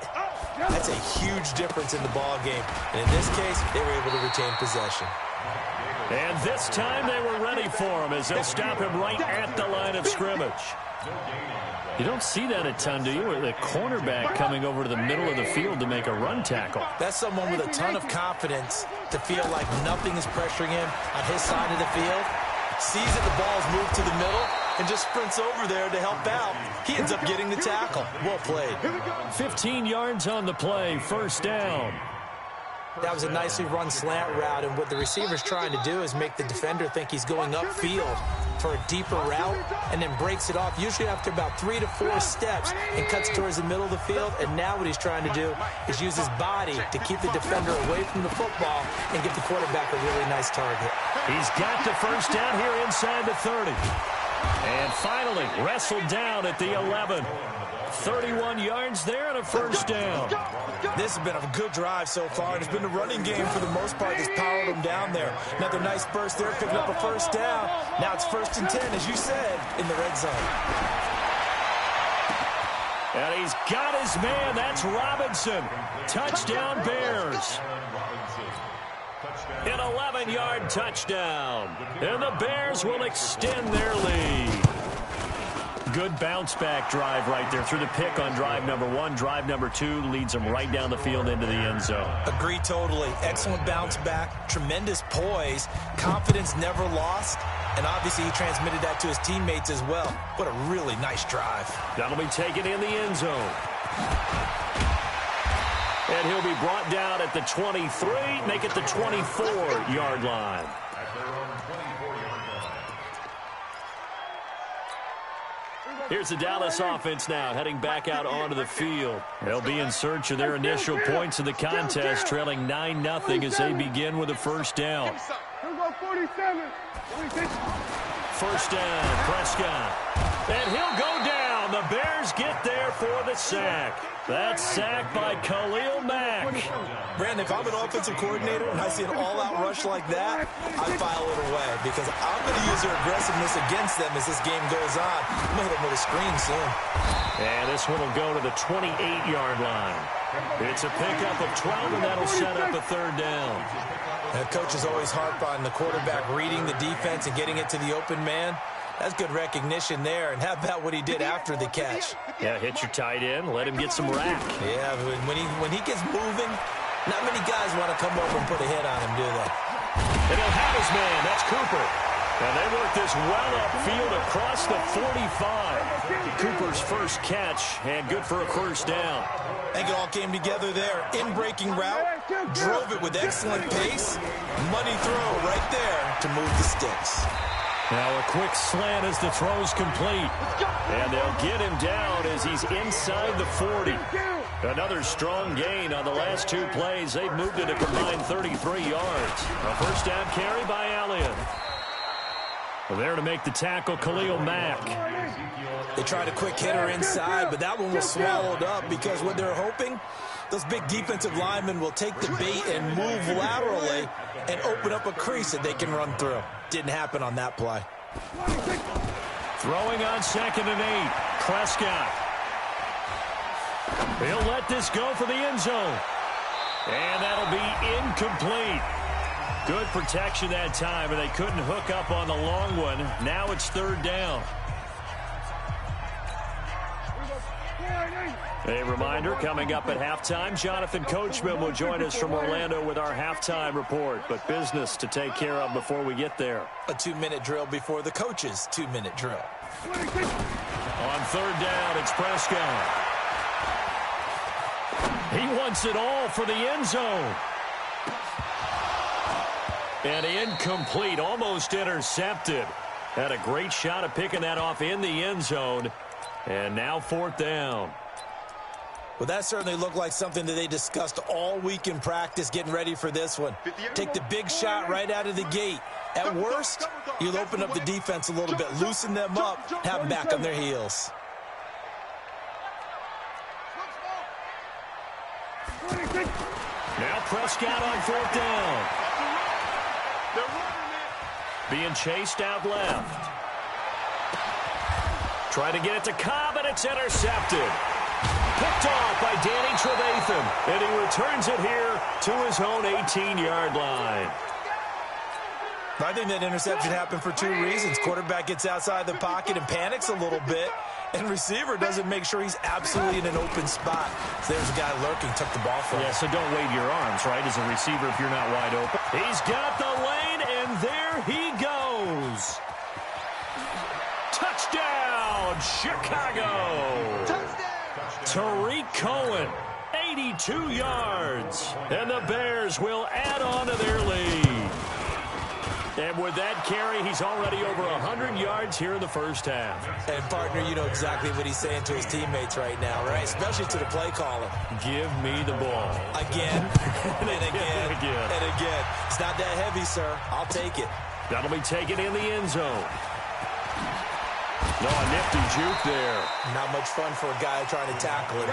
that's a huge difference in the ball game. And in this case, they were able to retain possession. And this time they were ready for him, as they'll stop him right at the line of scrimmage. You don't see that a ton, do you? The cornerback coming over to the middle of the field to make a run tackle. That's someone with a ton of confidence to feel like nothing is pressuring him on his side of the field. Sees that the ball's moved to the middle and just sprints over there to help out. He ends up getting the tackle. Well played. 15 yards on the play, first down. That was a nicely run slant route, and what the receiver's trying to do is make the defender think he's going upfield for a deeper route, and then breaks it off, usually after about 3 to 4 steps, and cuts towards the middle of the field. And now what he's trying to do is use his body to keep the defender away from the football and give the quarterback a really nice target. He's got the first down here inside the 30. And finally wrestled down at the 11. 31 yards there and a first down. This has been a good drive so far, and it's been the running game for the most part that's powered them down there. Another nice burst there, picking up a first down. Now it's 1st and 10, as you said, in the red zone. And he's got his man. That's Robinson. Touchdown, Bears. An 11-yard touchdown. And the Bears will extend their lead. Good bounce-back drive right there through the pick on drive number 1. Drive number 2 leads them right down the field into the end zone. Agree totally. Excellent bounce-back, tremendous poise, confidence never lost, and obviously he transmitted that to his teammates as well. What a really nice drive. That'll be taken in the end zone. And he'll be brought down at the 23, make it the 24-yard line. Here's the Dallas offense now, heading back out onto the field. They'll be in search of their initial points of the contest, trailing 9-0 as they begin with a first down. First down, Prescott. And he'll go down. The Bears get there for the sack. That's sacked by Khalil Mack. Brandon, if I'm an offensive coordinator and I see an all-out rush like that, I file it away because I'm going to use their aggressiveness against them as this game goes on. I'm going to hit them with a screen soon. And this one will go to the 28-yard line. It's a pickup of 12, and that'll set up a third down. The coaches always harp on the quarterback reading the defense and getting it to the open man. That's good recognition there. And how about what he did after the catch? Yeah, hit your tight end, let him get some rack. Yeah, when he gets moving, not many guys want to come over and put a hit on him, do they? And he'll have his man. That's Cooper. And they work this well upfield across the 45. Cooper's first catch, and good for a first down. I think it all came together there. In-breaking route, drove it with excellent pace. Money throw right there to move the sticks. Now a quick slant as the throw's complete. And they'll get him down as he's inside the 40. Another strong gain on the last 2 plays. They've moved it a combined 33 yards. A first down carry by Elliott. Well, there to make the tackle, Khalil Mack. They tried a quick hitter inside, but that one was swallowed up because what they're hoping, those big defensive linemen will take the bait and move laterally and open up a crease that they can run through. Didn't happen on that play. Throwing on 2nd and 8. Prescott. He'll let this go for the end zone. And that'll be incomplete. Good protection that time, and they couldn't hook up on the long one. Now it's third down. A reminder, coming up at halftime, Jonathan Coachman will join us from Orlando with our halftime report. But business to take care of before we get there. A 2-minute drill before the coach's 2-minute drill. On third down, it's Prescott. He wants it all for the end zone. And incomplete, almost intercepted. Had a great shot at picking that off in the end zone. And now fourth down. Well, that certainly looked like something that they discussed all week in practice getting ready for this one. Take the big shot right out of the gate. At worst, you'll open up the defense a little bit, loosen them up, have them back on their heels. Now Prescott on fourth down. Being chased out left. Trying to get it to Cobb, and it's intercepted. Picked off by Danny Trevathan, and he returns it here to his own 18-yard line. I think that interception happened for 2 reasons. Quarterback gets outside the pocket and panics a little bit, and receiver doesn't make sure he's absolutely in an open spot. So there's a guy lurking, took the ball from him. Yeah, so don't wave your arms, right, as a receiver if you're not wide open. He's got the lane, and there he goes. Touchdown, Chicago. Touchdown. Tariq Cohen, 82 yards. And the Bears will add on to their lead. And with that carry, he's already over 100 yards here in the first half. And, partner, you know exactly what he's saying to his teammates right now, right? Especially to the play caller. Give me the ball. Again, and again, and again. It's not that heavy, sir. I'll take it. That'll be taken in the end zone. No, a nifty juke there. Not much fun for a guy trying to tackle it.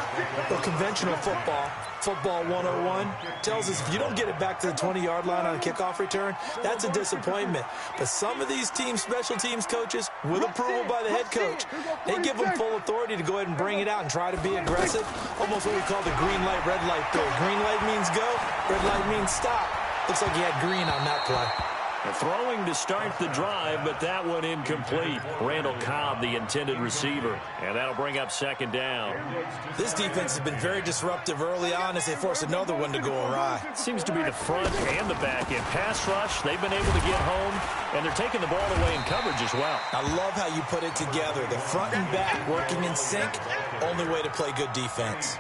But conventional football, football 101, tells us if you don't get it back to the 20-yard line on a kickoff return, that's a disappointment. But some of these special teams coaches, with approval by the head coach, they give them full authority to go ahead and bring it out and try to be aggressive. Almost what we call the green light, red light theory. Green light means go, red light means stop. Looks like he had green on that play. Throwing to start the drive, but that one incomplete. Randall Cobb, the intended receiver, and that'll bring up second down. This defense has been very disruptive early on as they force another one to go awry. Seems to be the front and the back end. Pass rush, they've been able to get home, and they're taking the ball away in coverage as well. I love how you put it together. The front and back working in sync, only way to play good defense.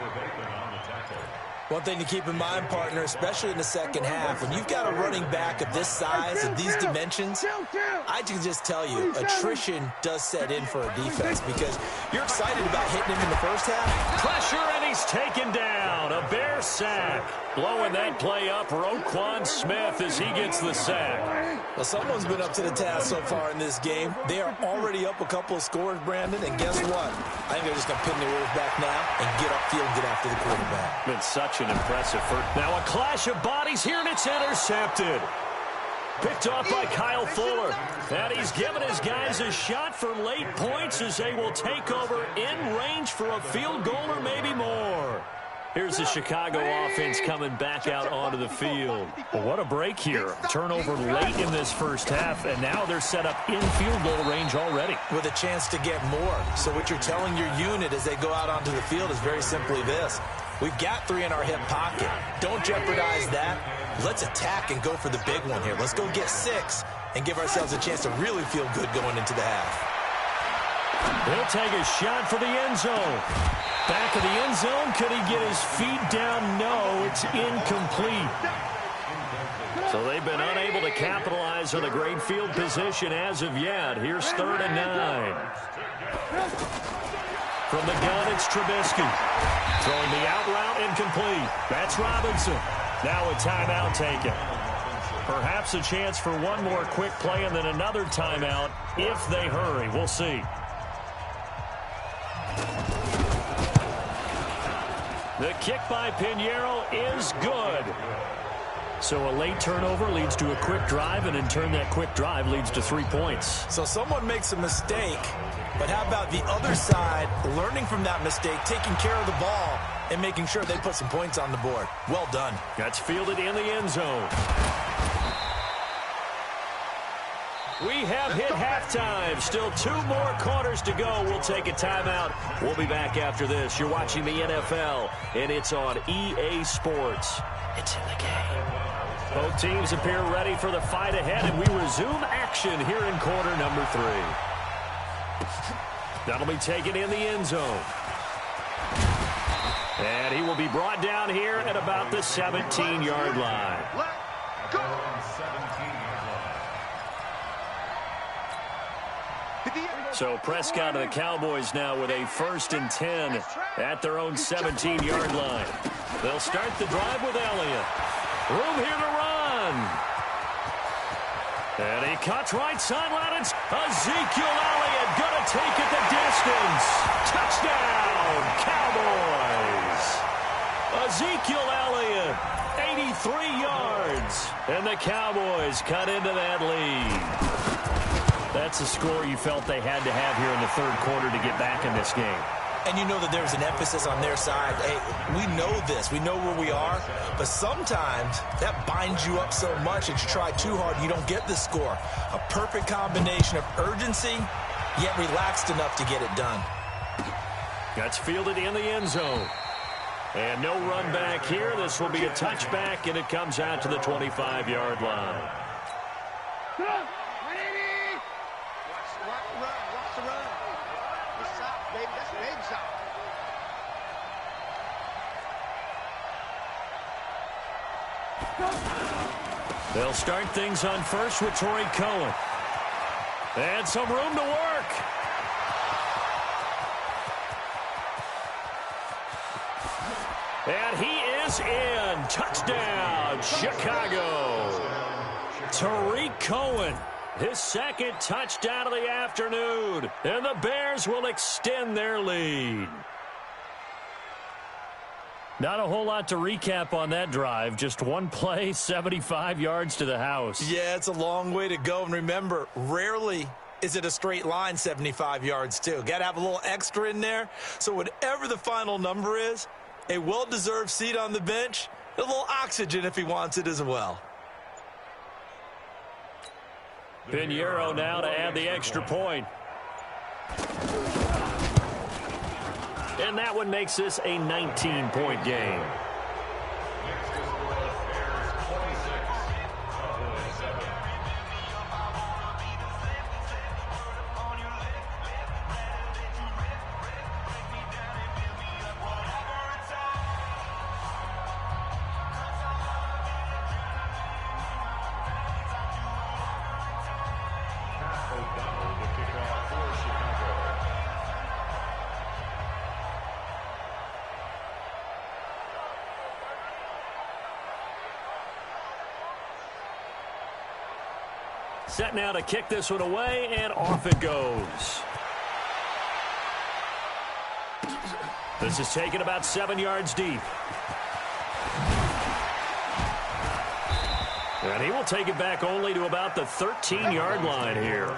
One thing to keep in mind, partner, especially in the second half, when you've got a running back of this size, of these dimensions, I can just tell you, attrition does set in for a defense because you're excited about hitting him in the first half. Pressure, and he's taken down. A Bear sack. Blowing that play up, Roquan Smith as he gets the sack. Well, someone's been up to the task so far in this game. They are already up a couple of scores, Brandon, and guess what? I think they're just going to pin their ears back now and get upfield and get after the quarterback. Been such an impressive first. Now a clash of bodies here, and it's intercepted. Picked off by Kyle Fuller. And he's given his guys a shot for late points as they will take over in range for a field goal or maybe more. Here's the Chicago offense coming back out onto the field. Well, what a break here. Turnover late in this first half, and now they're set up in field goal range already. With a chance to get more. So what you're telling your unit as they go out onto the field is very simply this. We've got 3 in our hip pocket. Don't jeopardize that. Let's attack and go for the big one here. Let's go get 6 and give ourselves a chance to really feel good going into the half. He'll take a shot for the end zone. Back of the end zone. Could he get his feet down? No, it's incomplete. So they've been unable to capitalize on a great field position as of yet. Here's 3rd and 9. From the gun, it's Trubisky. Throwing the out route, incomplete. That's Robinson. Now a timeout taken. Perhaps a chance for one more quick play and then another timeout if they hurry. We'll see. The kick by Pinheiro is good. So a late turnover leads to a quick drive, and in turn that quick drive leads to 3 points. So someone makes a mistake, but how about the other side learning from that mistake, taking care of the ball, and making sure they put some points on the board? Well done. That's fielded in the end zone. We have hit halftime. Still 2 more quarters to go. We'll take a timeout. We'll be back after this. You're watching the NFL, and it's on EA Sports. It's in the game. Both teams appear ready for the fight ahead, and we resume action here in quarter number 3. That'll be taken in the end zone. And he will be brought down here at about the 17-yard line. Let's go. So Prescott and the Cowboys now with a 1st and 10 at their own 17-yard line. They'll start the drive with Elliott. Room here to run. And he cuts right sideline. It's Ezekiel Elliott going to take it the distance. Touchdown, Cowboys. Ezekiel Elliott, 83 yards. And the Cowboys cut into that lead. That's a score you felt they had to have here in the 3rd quarter to get back in this game. And you know that there's an emphasis on their side. Hey, we know this. We know where we are. But sometimes that binds you up so much that you try too hard, you don't get the score. A perfect combination of urgency, yet relaxed enough to get it done. That's fielded in the end zone. And no run back here. This will be a touchback, and it comes out to the 25-yard line. They'll start things on first with Torrey Cohen. And some room to work. And he is in. Touchdown, Chicago. Tariq Cohen His second touchdown of the afternoon. And the Bears will extend their lead. Not a whole lot to recap on that drive. Just one play, 75 yards to the house. Yeah, it's a long way to go. And remember, rarely is it a straight line 75 yards, too. Got to have a little extra in there. So whatever the final number is, a well-deserved seat on the bench, a little oxygen if he wants it as well. Pinheiro now to add the extra point. And that one makes this a 19-point game. Set now to kick this one away, and off it goes. This is taken about 7 yards deep. And he will take it back only to about the 13-yard line here.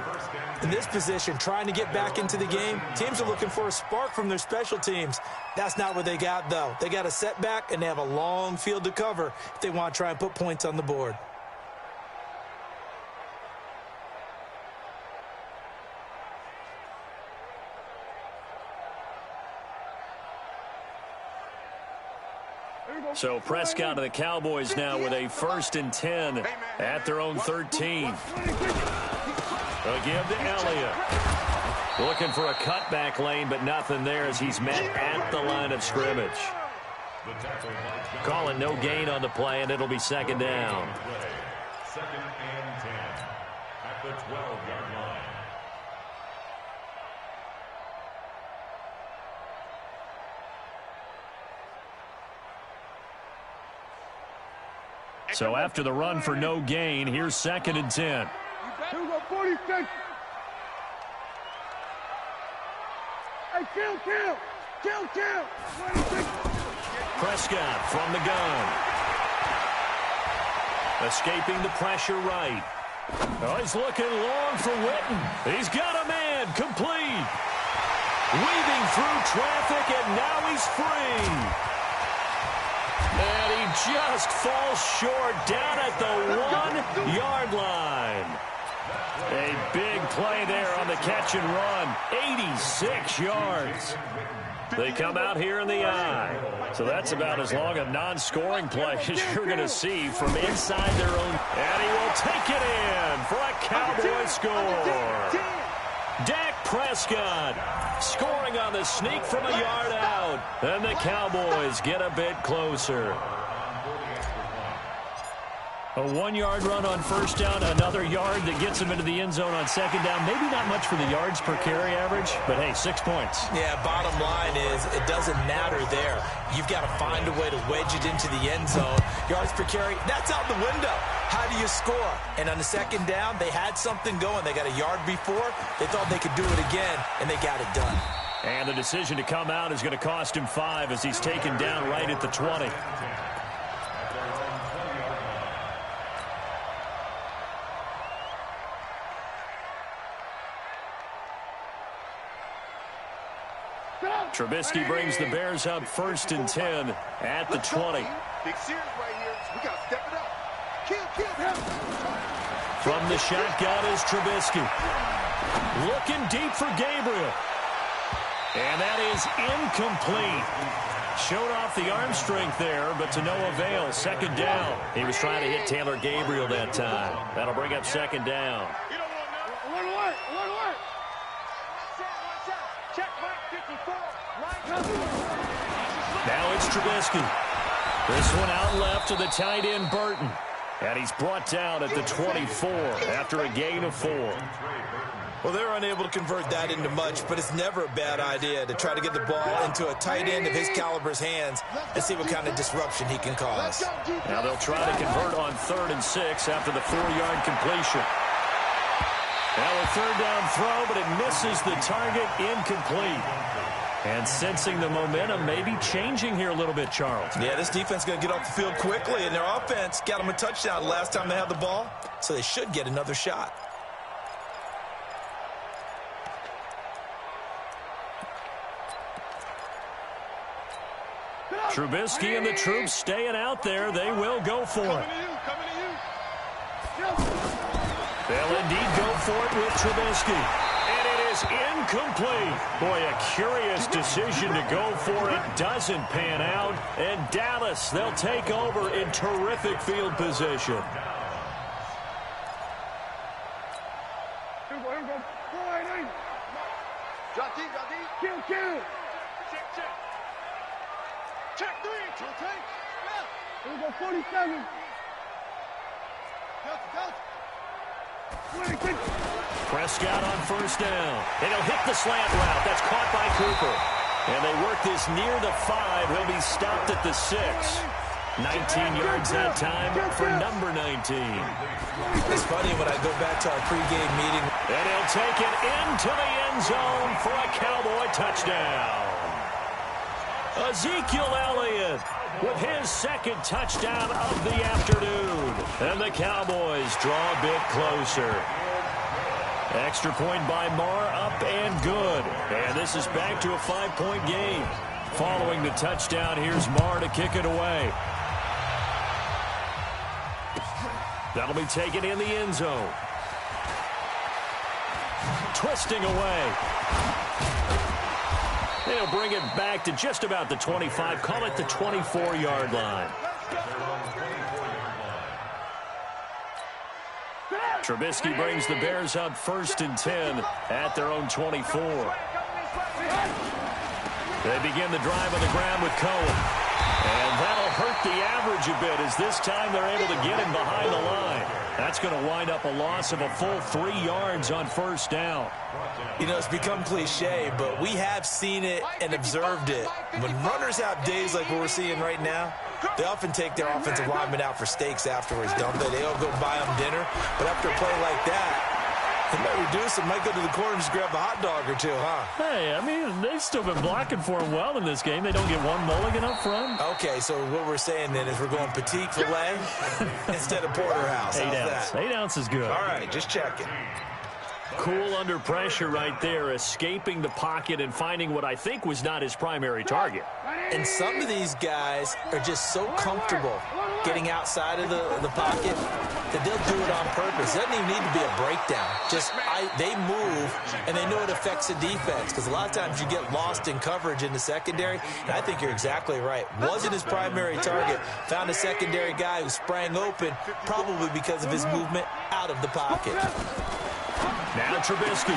In this position, trying to get back into the game, teams are looking for a spark from their special teams. That's not what they got, though. They got a setback, and they have a long field to cover if they want to try and put points on the board. So Prescott and the Cowboys now with a 1st and 10 at their own 13. A give to Elliott. Looking for a cutback lane, but nothing there as he's met at the line of scrimmage. Calling no gain on the play, and it'll be 2nd down. 2nd and 10 at the 12-yard line. So after the run for no gain, here's 2nd and 10. 46. Hey, kill. 26. Prescott from the gun. Escaping the pressure right. Oh, he's looking long for Witten. He's got a man, complete. Weaving through traffic, and now he's free. And he just falls short down at the 1-yard line. A big play there on the catch and run. 86 yards. They come out here in the eye. So that's about as long a non-scoring play as you're going to see from inside their own. And he will take it in for a Cowboy score. Dak Prescott scoring on the sneak from a yard out. And the Cowboys get a bit closer. A 1-yard run on 1st down, another yard that gets him into the end zone on 2nd down. Maybe not much for the yards per carry average, but hey, 6 points. Yeah, bottom line is it doesn't matter there. You've got to find a way to wedge it into the end zone. Yards per carry, that's out the window. How do you score? And on the 2nd down, they had something going. They got a yard before. They thought they could do it again, and they got it done. And the decision to come out is going to cost him 5 as he's taken down right at the 20. Trubisky brings the Bears up 1st and 10 at the 20. Big series right here. We got to step it up. Kill. From the shotgun is Trubisky. Looking deep for Gabriel. And that is incomplete. Showed off the arm strength there, but to no avail. 2nd down. He was trying to hit Taylor Gabriel that time. That'll bring up 2nd down. Now it's Trubisky. This one out left to the tight end, Burton. And he's brought down at the 24 after a gain of 4. Well, they're unable to convert that into much, but it's never a bad idea to try to get the ball into a tight end of his caliber's hands and see what kind of disruption he can cause. Now they'll try to convert on 3rd and 6 after the 4-yard completion. Now a third down throw, but it misses the target, incomplete. And sensing the momentum, maybe changing here a little bit, Charles. Yeah, this defense is going to get off the field quickly, and their offense got them a touchdown last time they had the ball, so they should get another shot. Trubisky and the troops staying out there. They will go for it. They'll indeed go for it with Trubisky. And it is incomplete. Boy, a curious decision to go for it. Doesn't pan out. And Dallas, they'll take over in terrific field position. Kill. Check 3. Rotate. Here we go, 47. Prescott on first down. And he'll hit the slant route. That's caught by Cooper. And they work this near the 5. He'll be stopped at the 6. 19 yards that time for number 19. It's funny when I go back to our pregame meeting. And he'll take it into the end zone for a Cowboy touchdown. Ezekiel Elliott with his second touchdown of the afternoon. And the Cowboys draw a bit closer. Extra point by Marr, up and good. And this is back to a 5-point game. Following the touchdown, here's Marr to kick it away. That'll be taken in the end zone. Twisting away. They'll bring it back to just about the 25. Call it the 24-yard line. Trubisky brings the Bears up 1st and 10 at their own 24. They begin the drive on the ground with Cohen. And that'll hurt the average a bit as this time they're able to get him behind the line. That's going to wind up a loss of a full 3 yards on first down. You know, it's become cliche, but we have seen it and observed it. When runners have days like what we're seeing right now, they often take their offensive linemen out for steaks afterwards, don't they? They all go buy them dinner. But after a play like that, they might reduce it, might go to the corner and just grab a hot dog or two, huh? Hey, I mean, they've still been blocking for him well in this game. They don't get one mulligan up front. Okay, so what we're saying then is we're going petite filet instead of porterhouse. 8 ounce. 8 ounce is good. All right, just checking. Cool under pressure right there, escaping the pocket and finding what I think was not his primary target. And some of these guys are just so comfortable getting outside of the pocket that they'll do it on purpose. It doesn't even need to be a breakdown. Just they move, and they know it affects the defense because a lot of times you get lost in coverage in the secondary, and I think you're exactly right. Wasn't his primary target. Found a secondary guy who sprang open, probably because of his movement out of the pocket. Now Trubisky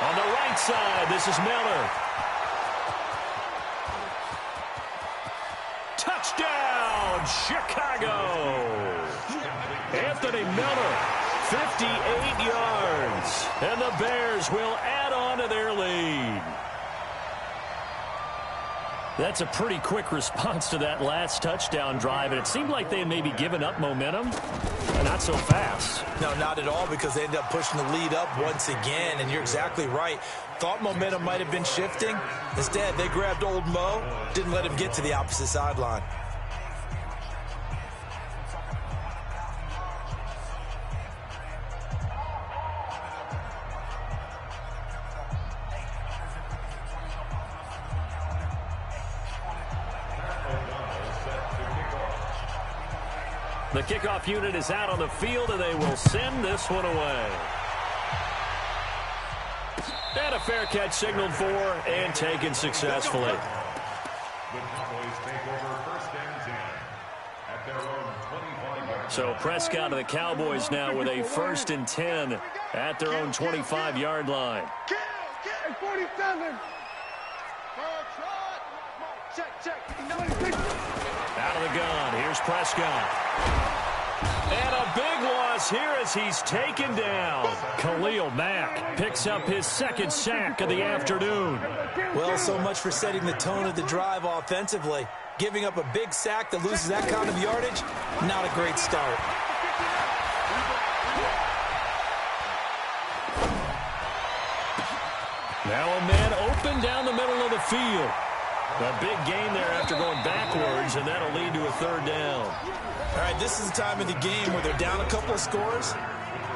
on the right side. This is Miller. Touchdown, Chicago. Anthony Miller, 58 yards. And the Bears will add on to their lead. That's a pretty quick response to that last touchdown drive, and it seemed like they had maybe given up momentum. Not so fast. No, not at all, because they ended up pushing the lead up once again, and you're exactly right. Thought momentum might have been shifting. Instead, they grabbed old Mo, didn't let him get to the opposite sideline. The kickoff unit is out on the field, and they will send this one away. And a fair catch signaled for and taken successfully. The Cowboys take over 1st and 10 at their own 25-yard. So Prescott and the Cowboys now with a 1st and 10 at their own 25-yard line. Kill. 47. Check. Out of the gun. Here's Prescott. And a big loss here as he's taken down. Khalil Mack picks up his 2nd sack of the afternoon. Well, so much for setting the tone of the drive offensively. Giving up a big sack that loses that kind of yardage, not a great start. Now a man open down the middle of the field. A big gain there after going backwards, and that'll lead to a third down. All right, this is the time of the game where they're down a couple of scores,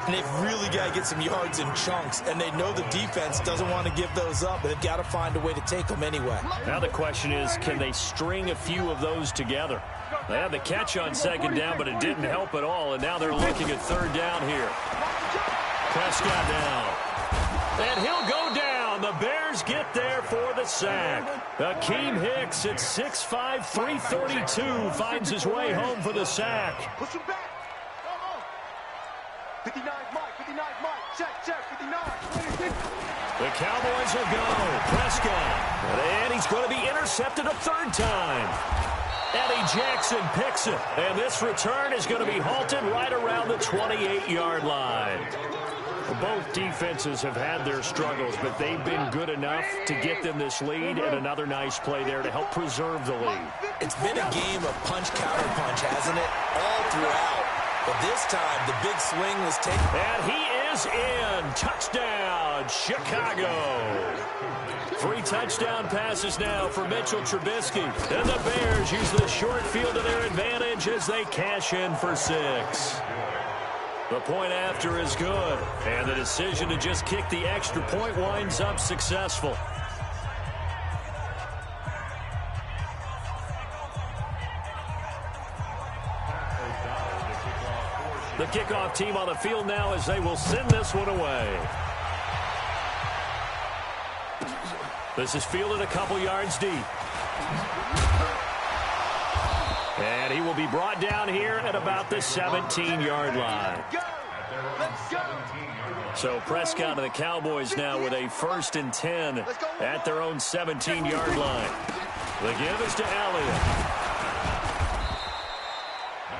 and they've really got to get some yards in chunks, and they know the defense doesn't want to give those up, but they've got to find a way to take them anyway. Now the question is, can they string a few of those together? They had the catch on second down, but it didn't help at all, and now they're looking at third down here. Prescott down. And he'll go down. The Bears get there for the sack. Akeem Hicks at 6'5", 332 finds his way home for the sack. Push him back. 59 Mike, 59 Mike. Check, 59. The Cowboys will go. Prescott. And he's going to be intercepted a third time. Eddie Jackson picks it. And this return is going to be halted right around the 28-yard line. Both defenses have had their struggles, but they've been good enough to get them this lead, and another nice play there to help preserve the lead. It's been a game of punch-counter-punch, hasn't it? All throughout. But this time, the big swing was taken. And he is in. Touchdown, Chicago. 3 touchdown passes now for Mitchell Trubisky. And the Bears use the short field to their advantage as they cash in for 6. The point after is good, and the decision to just kick the extra point winds up successful. The kickoff team on the field now as they will send this one away. This is fielded a couple yards deep. And he will be brought down here at about the 17-yard line. So Prescott and the Cowboys now with a 1st and 10 at their own 17-yard line. The give is to Elliott.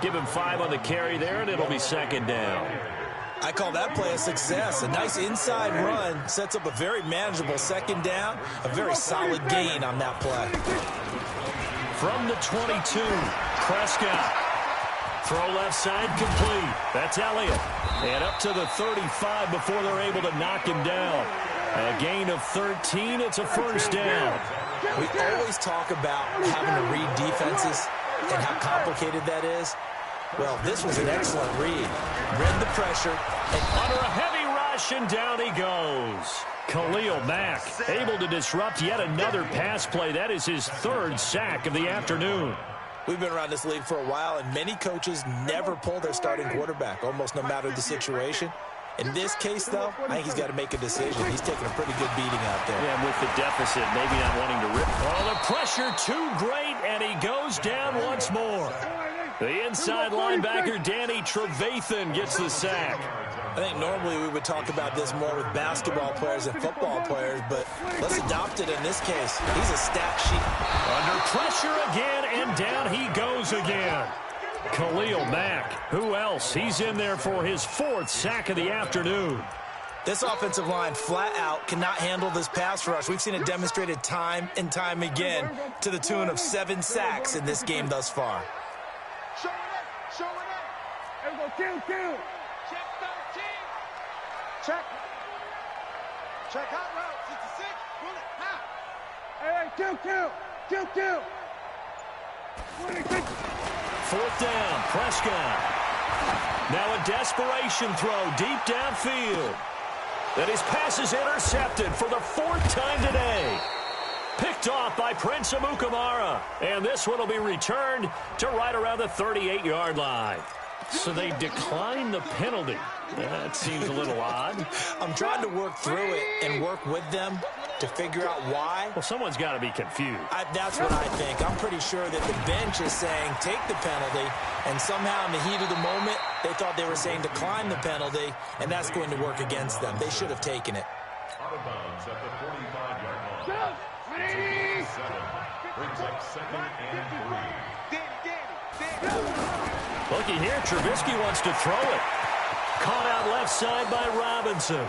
Give him 5 on the carry there, and it'll be 2nd down. I call that play a success. A nice inside run sets up a very manageable 2nd down. A very solid gain on that play. From the 22, Prescott. Throw left side complete. That's Elliott. And up to the 35 before they're able to knock him down. A gain of 13. It's a 1st down. We always talk about having to read defenses and how complicated that is. Well, this was an excellent read. Read the pressure. And under a heavy rush, and down he goes. Khalil Mack able to disrupt yet another pass play. That is his 3rd sack of the afternoon. We've been around this league for a while, and many coaches never pull their starting quarterback, almost no matter the situation. In this case, though, I think he's got to make a decision. He's taking a pretty good beating out there. Yeah, with the deficit, maybe not wanting to rip. Oh, the pressure too great, and he goes down once more. The inside linebacker, Danny Trevathan, gets the sack. I think normally we would talk about this more with basketball players and football players, but let's adopt it in this case. He's a stat sheet. Under pressure again, and down he goes again. Khalil Mack. Who else? He's in there for his 4th sack of the afternoon. This offensive line flat out cannot handle this pass rush. We've seen it demonstrated time and time again to the tune of 7 sacks in this game thus far. Show it. There we go. Kill. Check 13. Check. Check hot route. 66. Pull it. Hot. Hey, kill. 26. 4th down, Prescott. Now a desperation throw deep downfield. And his pass is intercepted for the 4th time today. Picked off by Prince Amukamara. And this one will be returned to right around the 38-yard line. So they decline the penalty. That seems a little odd. I'm trying to work through it and work with them to figure out why. Well, someone's got to be confused. That's what I think. I'm pretty sure that the bench is saying take the penalty, and somehow in the heat of the moment, they thought they were saying decline the penalty, and that's going to work against them. They should have taken it. Out of bounds at the 45-yard line. 7 brings up 2nd and 3. Looky here, Trubisky wants to throw it. Caught out left side by Robinson.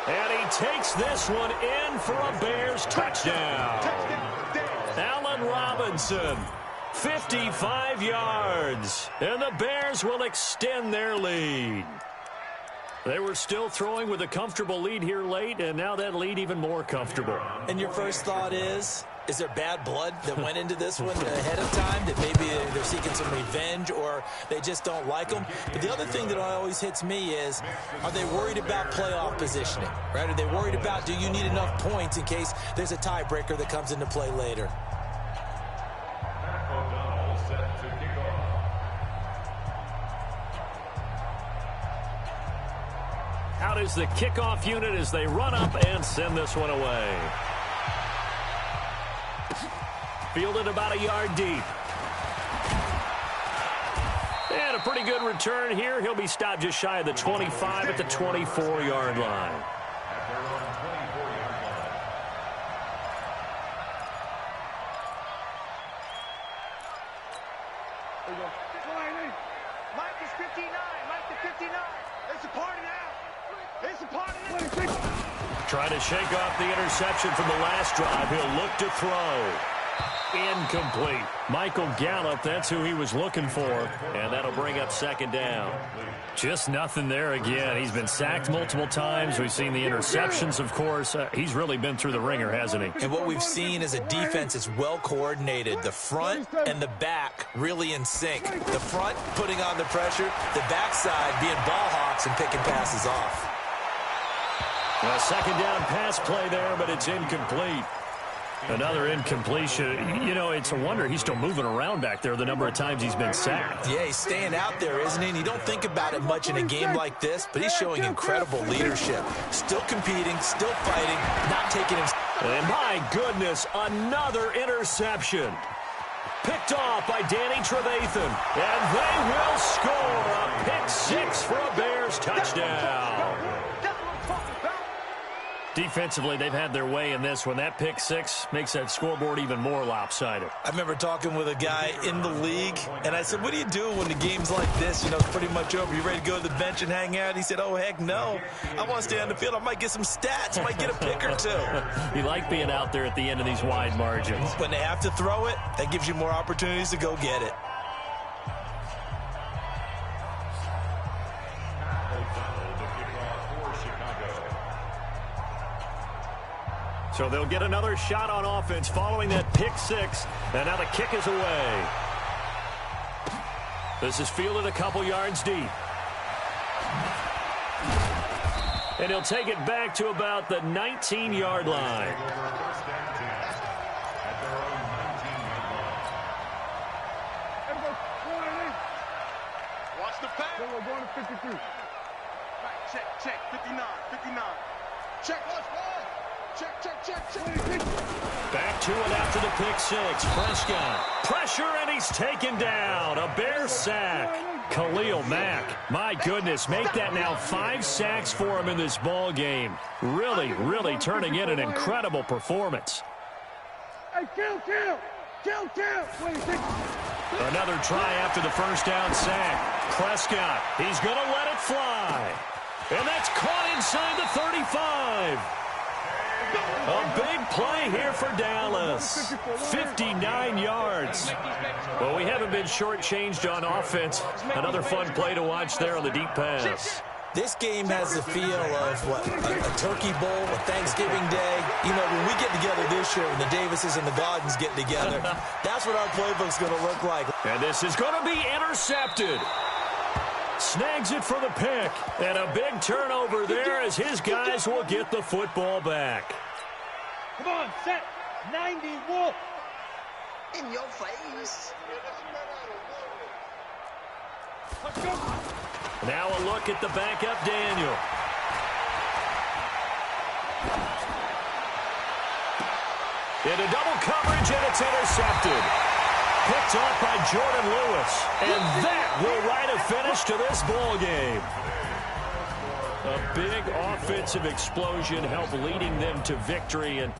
And he takes this one in for a Bears touchdown. Allen Robinson, 55 yards. And the Bears will extend their lead. They were still throwing with a comfortable lead here late, and now that lead even more comfortable. And your first thought is there bad blood that went into this one ahead of time, that maybe they're seeking some revenge or they just don't like them? But the other thing that always hits me is, are they worried about playoff positioning, right? Are they worried about, do you need enough points in case there's a tiebreaker that comes into play later? Out is the kickoff unit as they run up and send this one away. Fielded about a yard deep. And a pretty good return here. He'll be stopped just shy of the 25 at the 24-yard line. Mike is 59. Mike to 59. It's a party now. It's a party now. Trying to shake off the interception from the last drive. He'll look to throw. Incomplete. Michael Gallup, that's who he was looking for, and that'll bring up second down. Just nothing there again. He's been sacked multiple times. We've seen the interceptions, of course. He's really been through the ringer, hasn't he? And what we've seen is a defense that's well coordinated. The front and the back really in sync. The front putting on the pressure, the backside being ball hawks and picking passes off. A second down pass play there, but it's incomplete. Another incompletion. You know, it's a wonder he's still moving around back there the number of times he's been sacked. Yeah, he's staying out there, isn't he? And you don't think about it much in a game like this, but he's showing incredible leadership. Still competing, still fighting, not taking him. And my goodness, another interception. Picked off by Danny Trevathan. And they will score a pick six for a Bears touchdown. Defensively, they've had their way in this one. That pick six makes that scoreboard even more lopsided. I remember talking with a guy in the league, and I said, what do you do when the game's like this? You know, it's pretty much over. You ready to go to the bench and hang out? He said, oh, heck no. I want to stay on the field. I might get some stats. I might get a pick or two. You like being out there at the end of these wide margins. When they have to throw it, that gives you more opportunities to go get it. So they'll get another shot on offense following that pick six. And now the kick is away. This is fielded a couple yards deep. And he'll take it back to about the 19-yard line. Watch the pass. We're going to 53. Right, check, 59, 59. Check, check. Back to it after the pick six. Prescott. Pressure, and he's taken down. A Bear sack. Khalil Mack. My goodness, make that now 5 sacks for him in this ball game. Really, really turning in an incredible performance. Hey, kill. Another try after the first down sack. Prescott, he's going to let it fly. And that's caught inside the 35. A big play here for Dallas. 59 yards. Well, we haven't been shortchanged on offense. Another fun play to watch there on the deep pass. This game has the feel of, a Turkey Bowl, a Thanksgiving Day. You know, when we get together this year, when the Davises and the Gardens get together, that's what our playbook's going to look like. And this is going to be intercepted. Snags it for the pick. And a big turnover there as his guys will get the football back. Come on, set. 90 Wolf. In your face. Let's go. Now a look at the backup Daniel. Into double coverage, and it's intercepted. Picked off by Jordan Lewis. And that will write a finish to this ball game. A big offensive explosion helped leading them to victory. And